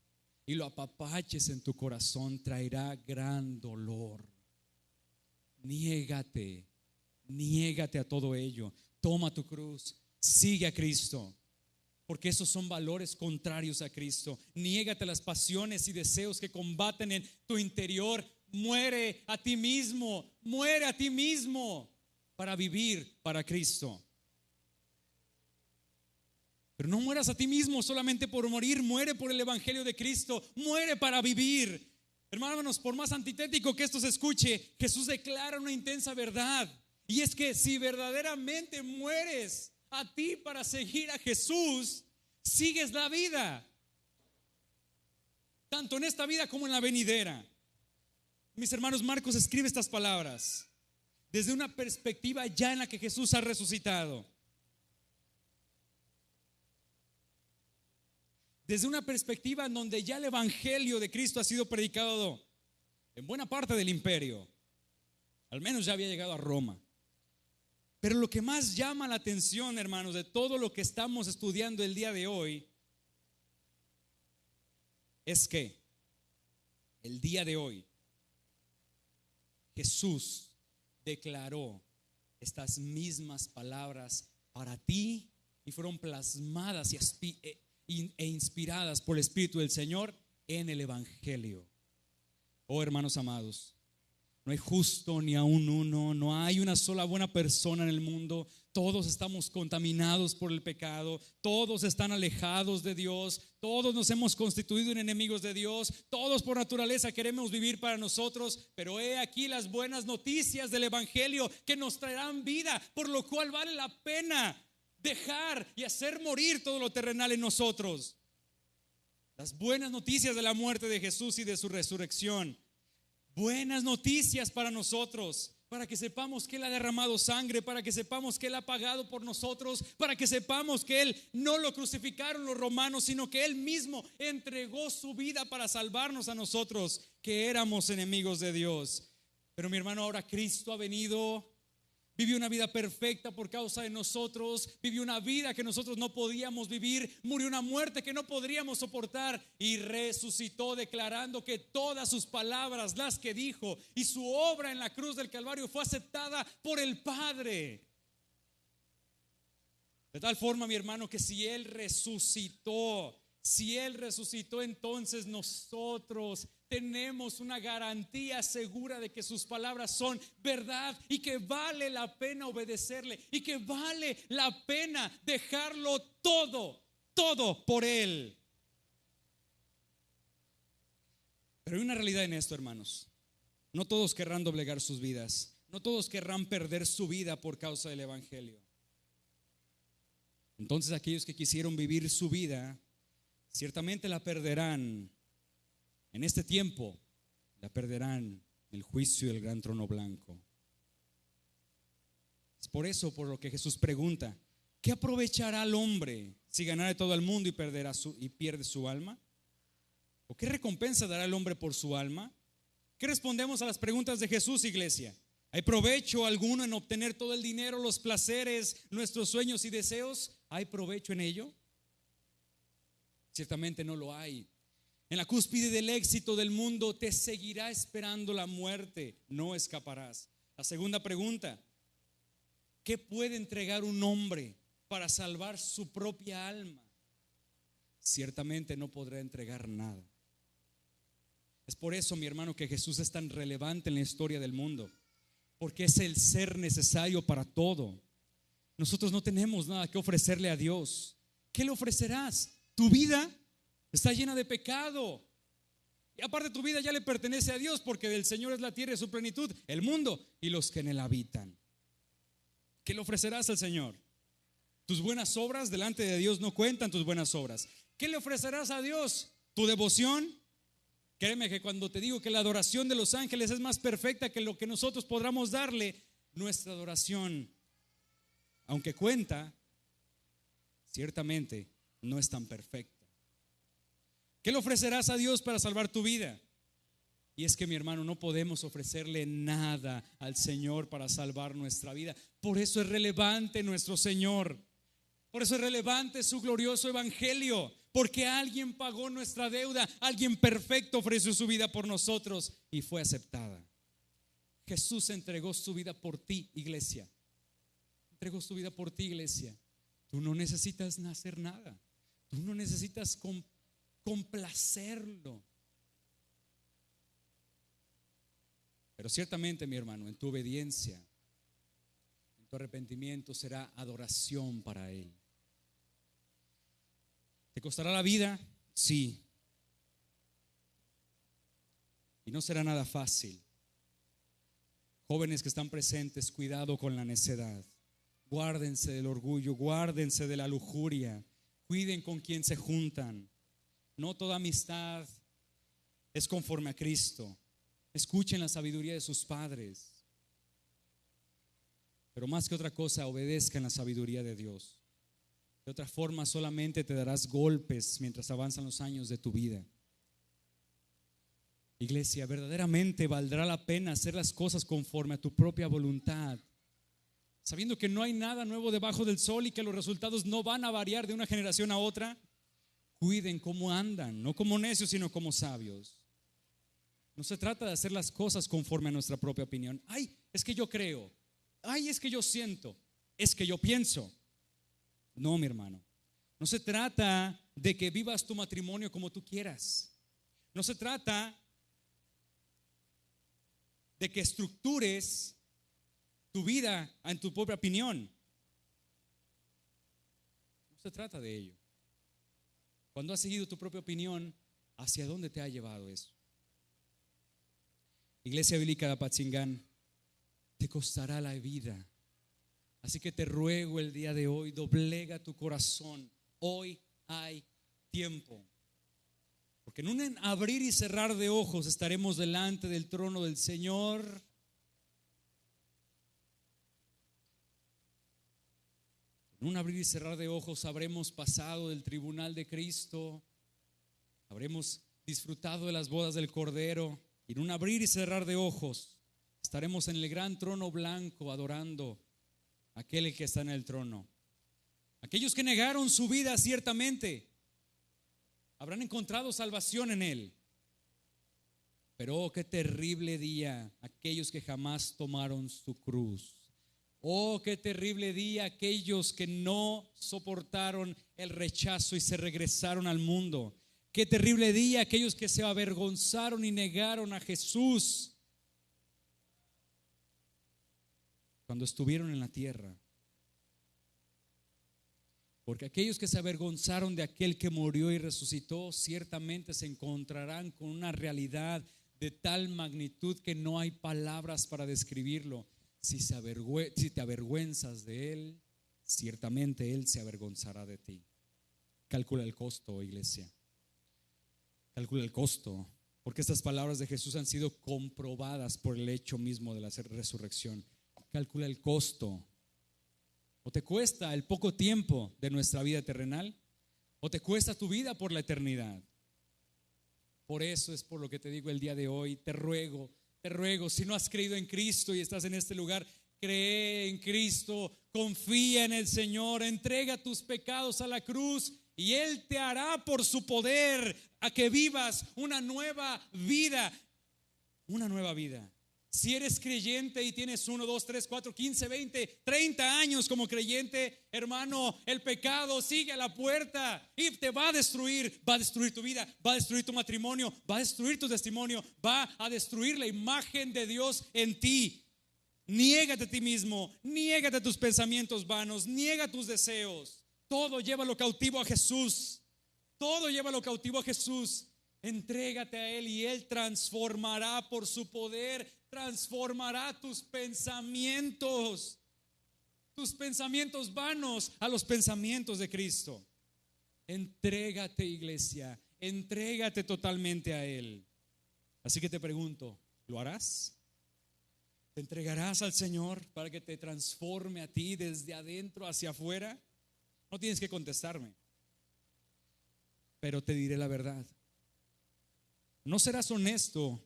y lo apapaches en tu corazón traerá gran dolor. Niégate a todo ello. Toma tu cruz, sigue a Cristo, porque esos son valores contrarios a Cristo. Niégate a las pasiones y deseos que combaten en tu interior. Muere a ti mismo para vivir para Cristo. Pero no mueras a ti mismo solamente por morir, muere por el evangelio de Cristo, muere para vivir. Hermanos, por más antitético que esto se escuche, Jesús declara una intensa verdad, y es que si verdaderamente mueres a ti para seguir a Jesús, sigues la vida, tanto en esta vida como en la venidera. Mis hermanos, Marcos escribe estas palabras desde una perspectiva ya en la que Jesús ha resucitado. Desde una perspectiva en donde ya el evangelio de Cristo ha sido predicado en buena parte del imperio. Al menos ya había llegado a Roma. Pero lo que más llama la atención, hermanos, de todo lo que estamos estudiando el día de hoy, es que el día de hoy Jesús declaró estas mismas palabras para ti y fueron plasmadas e inspiradas por el Espíritu del Señor en el evangelio. Oh hermanos amados, no hay justo ni aun uno, no hay una sola buena persona en el mundo. Todos estamos contaminados por el pecado, todos están alejados de Dios, todos nos hemos constituido en enemigos de Dios, todos por naturaleza queremos vivir para nosotros, pero he aquí las buenas noticias del evangelio que nos traerán vida, por lo cual vale la pena dejar y hacer morir todo lo terrenal en nosotros. Las buenas noticias de la muerte de Jesús y de su resurrección. Buenas noticias para nosotros, para que sepamos que Él ha derramado sangre, para que sepamos que Él ha pagado por nosotros, para que sepamos que Él no lo crucificaron los romanos, sino que Él mismo entregó su vida para salvarnos a nosotros, que éramos enemigos de Dios. Pero mi hermano, ahora Cristo ha venido, vivió una vida perfecta por causa de nosotros, vivió una vida que nosotros no podíamos vivir, murió una muerte que no podríamos soportar y resucitó, declarando que todas sus palabras, las que dijo, y su obra en la cruz del Calvario fue aceptada por el Padre. De tal forma, mi hermano, que si Él resucitó, entonces nosotros tenemos una garantía segura de que sus palabras son verdad y que vale la pena obedecerle y que vale la pena dejarlo todo por Él. Pero hay una realidad en esto, hermanos. No todos querrán doblegar sus vidas. No todos querrán perder su vida por causa del evangelio. Entonces aquellos que quisieron vivir su vida, ciertamente la perderán en este tiempo, la perderán en el juicio del gran trono blanco. Es por eso por lo que Jesús pregunta: ¿qué aprovechará el hombre si ganare todo el mundo y pierde su alma? ¿O qué recompensa dará el hombre por su alma? ¿Qué respondemos a las preguntas de Jesús, iglesia? ¿Hay provecho alguno en obtener todo el dinero, los placeres, nuestros sueños y deseos? ¿Hay provecho en ello? Ciertamente no lo hay. En la cúspide del éxito del mundo te seguirá esperando la muerte, no escaparás. La segunda pregunta: ¿qué puede entregar un hombre para salvar su propia alma? Ciertamente no podrá entregar nada. Es por eso, mi hermano, que Jesús es tan relevante en la historia del mundo, porque es el ser necesario para todo. Nosotros no tenemos nada que ofrecerle a Dios. ¿Qué le ofrecerás? Tu vida está llena de pecado. Y aparte, tu vida ya le pertenece a Dios, porque del Señor es la tierra y su plenitud, el mundo y los que en él habitan. ¿Qué le ofrecerás al Señor? Tus buenas obras, delante de Dios no cuentan tus buenas obras. ¿Qué le ofrecerás a Dios? ¿Tu devoción? Créeme que cuando te digo que la adoración de los ángeles es más perfecta que lo que nosotros podamos darle, nuestra adoración, aunque cuenta, ciertamente no es tan perfecta. ¿Qué le ofrecerás a Dios para salvar tu vida? Y es que, mi hermano, no podemos ofrecerle nada al Señor para salvar nuestra vida. Por eso es relevante nuestro Señor. Por eso es relevante su glorioso evangelio, porque alguien pagó nuestra deuda, alguien perfecto ofreció su vida por nosotros y fue aceptada. Jesús entregó su vida por ti, iglesia. Entregó su vida por ti, iglesia. Tú no necesitas hacer nada. Tú no necesitas complacerlo. Pero ciertamente, mi hermano, en tu obediencia, en tu arrepentimiento será adoración para Él. ¿Te costará la vida? Sí. Y no será nada fácil. Jóvenes que están presentes, cuidado con la necedad. Guárdense del orgullo, guárdense de la lujuria. Cuiden con quien se juntan. No toda amistad es conforme a Cristo. Escuchen la sabiduría de sus padres. Pero más que otra cosa, obedezcan la sabiduría de Dios. De otra forma, solamente te darás golpes mientras avanzan los años de tu vida. Iglesia, verdaderamente valdrá la pena hacer las cosas conforme a tu propia voluntad, sabiendo que no hay nada nuevo debajo del sol y que los resultados no van a variar de una generación a otra. Cuiden cómo andan, no como necios, sino como sabios. No se trata de hacer las cosas conforme a nuestra propia opinión. Ay, es que yo creo. Ay, es que yo siento. Es que yo pienso. No, mi hermano. No se trata de que vivas tu matrimonio como tú quieras. No se trata de que estructures tu vida en tu propia opinión. No se trata de ello. Cuando has seguido tu propia opinión, ¿hacia dónde te ha llevado eso? Iglesia Bíblica de Apatzingán, te costará la vida. Así que te ruego el día de hoy, doblega tu corazón. Hoy hay tiempo. Porque en un abrir y cerrar de ojos estaremos delante del trono del Señor. En un abrir y cerrar de ojos habremos pasado del tribunal de Cristo. Habremos disfrutado de las bodas del Cordero. Y en un abrir y cerrar de ojos estaremos en el gran trono blanco adorando a aquel que está en el trono. Aquellos que negaron su vida ciertamente habrán encontrado salvación en Él. Pero oh, qué terrible día aquellos que jamás tomaron su cruz. Oh, qué terrible día aquellos que no soportaron el rechazo y se regresaron al mundo. Qué terrible día aquellos que se avergonzaron y negaron a Jesús cuando estuvieron en la tierra. Porque aquellos que se avergonzaron de aquel que murió y resucitó, ciertamente se encontrarán con una realidad de tal magnitud que no hay palabras para describirlo. Si te avergüenzas de Él, ciertamente Él se avergonzará de ti. Calcula el costo, iglesia. Calcula el costo, porque estas palabras de Jesús han sido comprobadas por el hecho mismo de la resurrección. Calcula el costo. ¿O te cuesta el poco tiempo de nuestra vida terrenal? ¿O te cuesta tu vida por la eternidad? Por eso es por lo que te digo el día de hoy, te ruego, si no has creído en Cristo y estás en este lugar, cree en Cristo, confía en el Señor, entrega tus pecados a la cruz y Él te hará por su poder a que vivas una nueva vida, una nueva vida. Si eres creyente y tienes 1, 2, 3, 4, 15, 20, 30 años como creyente, hermano, el pecado sigue a la puerta y te va a destruir tu vida, va a destruir tu matrimonio, va a destruir tu testimonio, va a destruir la imagen de Dios en ti. Niégate a ti mismo, niégate a tus pensamientos vanos, niega tus deseos. Todo llévalo cautivo a Jesús. Todo llévalo cautivo a Jesús. Entrégate a Él y Él transformará por su poder, transformará tus pensamientos vanos a los pensamientos de Cristo. Entrégate, iglesia, entrégate totalmente a Él. Así que te pregunto, ¿lo harás? ¿Te entregarás al Señor para que te transforme a ti desde adentro hacia afuera? No tienes que contestarme, pero te diré la verdad. ¿No serás honesto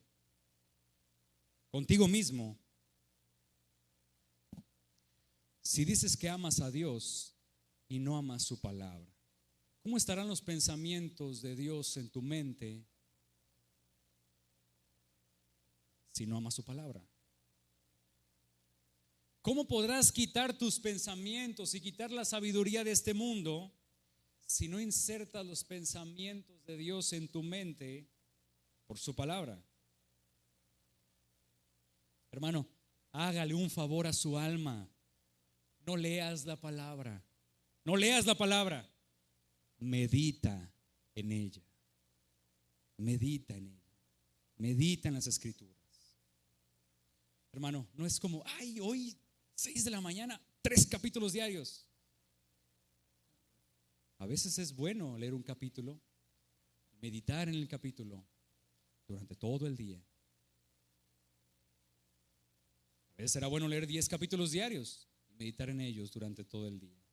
contigo mismo si dices que amas a Dios y no amas su palabra? ¿Cómo estarán los pensamientos de Dios en tu mente si no amas su palabra? ¿Cómo podrás quitar tus pensamientos y quitar la sabiduría de este mundo si no insertas los pensamientos de Dios en tu mente por su palabra? Hermano, hágale un favor a su alma. No leas la palabra. No leas la palabra. Medita en ella. Medita en ella. Medita en las escrituras. Hermano, no es como, ay, hoy 6 de la mañana, 3 capítulos diarios. A veces es bueno leer un capítulo, meditar en el capítulo durante todo el día. A veces será bueno leer 10 capítulos diarios y meditar en ellos durante todo el día.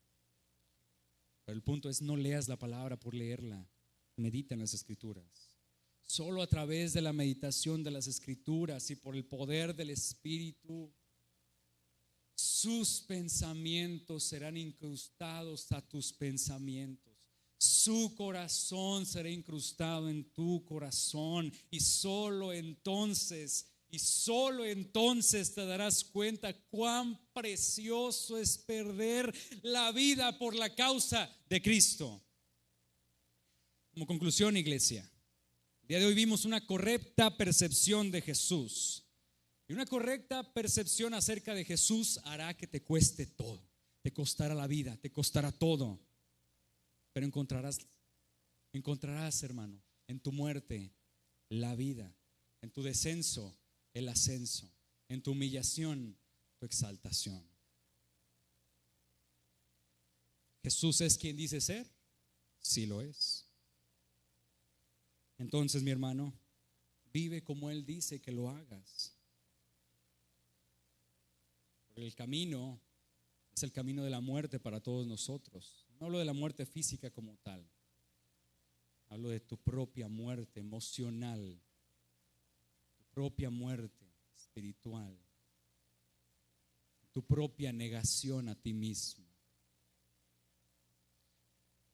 Pero el punto es, no leas la palabra por leerla, medita en las escrituras. Solo a través de la meditación de las escrituras y por el poder del Espíritu, sus pensamientos serán incrustados a tus pensamientos. Su corazón será incrustado en tu corazón y solo entonces te darás cuenta cuán precioso es perder la vida por la causa de Cristo. Como conclusión, iglesia, el día de hoy vimos una correcta percepción de Jesús. Y una correcta percepción acerca de Jesús hará que te cueste todo. Te costará la vida, te costará todo. Pero encontrarás, hermano, en tu muerte la vida, en tu descenso el ascenso, en tu humillación tu exaltación. ¿Jesús es quien dice ser? Sí lo es. Entonces, mi hermano, vive como Él dice que lo hagas. Porque el camino es el camino de la muerte para todos nosotros. No hablo de la muerte física como tal. Hablo de tu propia muerte emocional, tu propia muerte espiritual, tu propia negación a ti mismo.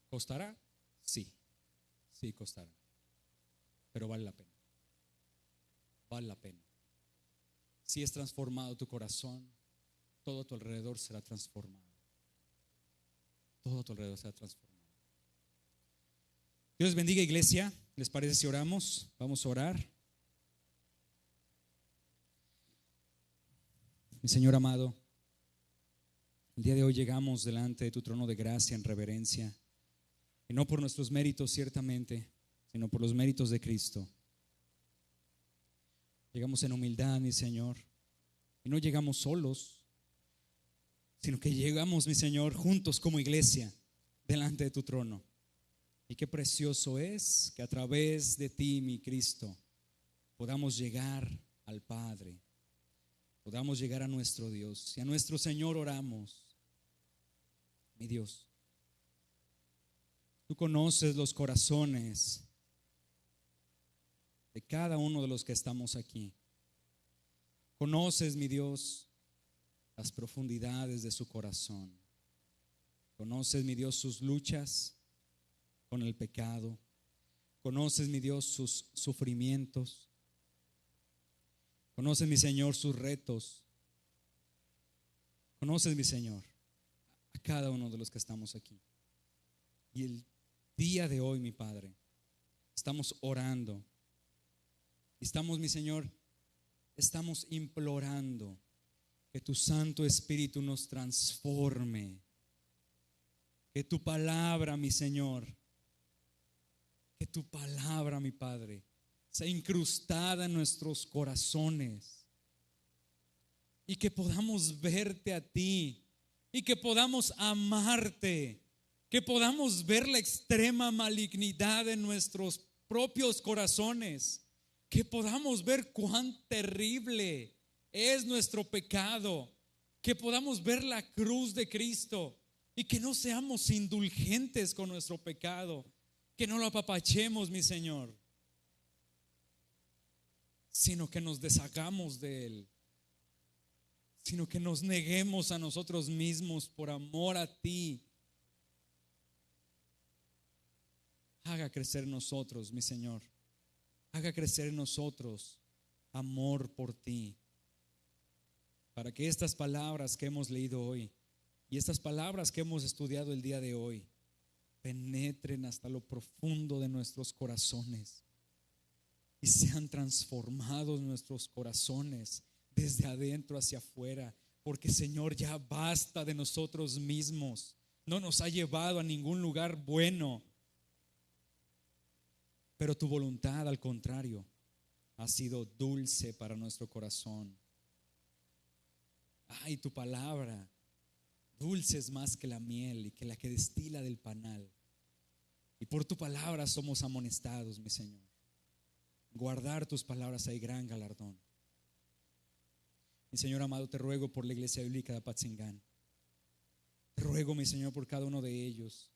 ¿Costará? Sí, sí costará. Pero vale la pena. Vale la pena. Si es transformado tu corazón, todo a tu alrededor será transformado. Todo a tu alrededor será transformado. Dios les bendiga, iglesia. ¿Les parece si oramos? Vamos a orar. Mi Señor amado, el día de hoy llegamos delante de tu trono de gracia en reverencia, y no por nuestros méritos ciertamente, sino por los méritos de Cristo. Llegamos en humildad, mi Señor, y no llegamos solos, sino que llegamos, mi Señor, juntos como iglesia delante de tu trono. Y qué precioso es que a través de ti, mi Cristo, podamos llegar al Padre, podamos llegar a nuestro Dios. Y a nuestro Señor oramos. Mi Dios, tú conoces los corazones de cada uno de los que estamos aquí. Conoces, mi Dios, las profundidades de su corazón. Conoces, mi Dios, sus luchas con el pecado. Conoces, mi Dios, sus sufrimientos. Conoces, mi Señor, sus retos. Conoces, mi Señor, a cada uno de los que estamos aquí. Y el día de hoy, mi Padre, estamos orando. Estamos, mi Señor, estamos implorando que tu Santo Espíritu nos transforme. Que tu palabra, mi Señor, que tu palabra, mi Padre, sea incrustada en nuestros corazones. Y que podamos verte a ti. Y que podamos amarte. Que podamos ver la extrema malignidad en nuestros propios corazones. Que podamos ver cuán terrible es nuestro pecado. Que podamos ver la cruz de Cristo. Y que no seamos indulgentes con nuestro pecado. Que no lo apapachemos, mi Señor, sino que nos deshagamos de él. Sino que nos neguemos a nosotros mismos por amor a ti. Haga crecer en nosotros, mi Señor. Haga crecer en nosotros amor por ti. Para que estas palabras que hemos leído hoy y estas palabras que hemos estudiado el día de hoy penetren hasta lo profundo de nuestros corazones y sean transformados nuestros corazones desde adentro hacia afuera. Porque, Señor, ya basta de nosotros mismos. No nos ha llevado a ningún lugar bueno. Pero tu voluntad, al contrario, ha sido dulce para nuestro corazón. Ay, tu palabra, dulce es más que la miel y que la que destila del panal. Y por tu palabra somos amonestados, mi Señor. Guardar tus palabras hay gran galardón. Mi Señor amado, te ruego por la Iglesia Bíblica de Apatzingán. Te ruego, mi Señor, por cada uno de ellos.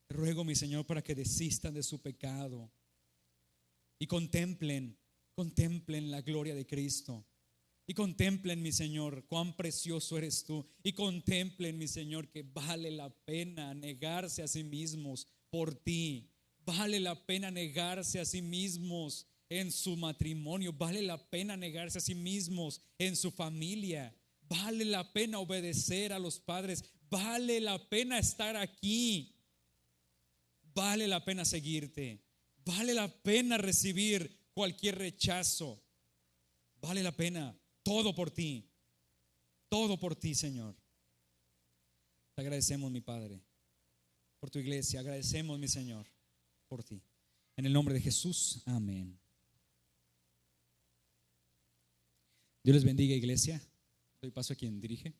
Te ruego, mi Señor, para que desistan de su pecado y contemplen la gloria de Cristo. Y contemplen, mi Señor, cuán precioso eres tú. Y contemplen, mi Señor, que vale la pena negarse a sí mismos por ti. Vale la pena negarse a sí mismos en su matrimonio. Vale la pena negarse a sí mismos en su familia. Vale la pena obedecer a los padres. Vale la pena estar aquí. Vale la pena seguirte. Vale la pena recibir cualquier rechazo. Vale la pena. Todo por ti, Señor. Te agradecemos, mi Padre, por tu iglesia. Agradecemos, mi Señor, por ti. En el nombre de Jesús, amén. Dios les bendiga, iglesia. Doy paso a quien dirige.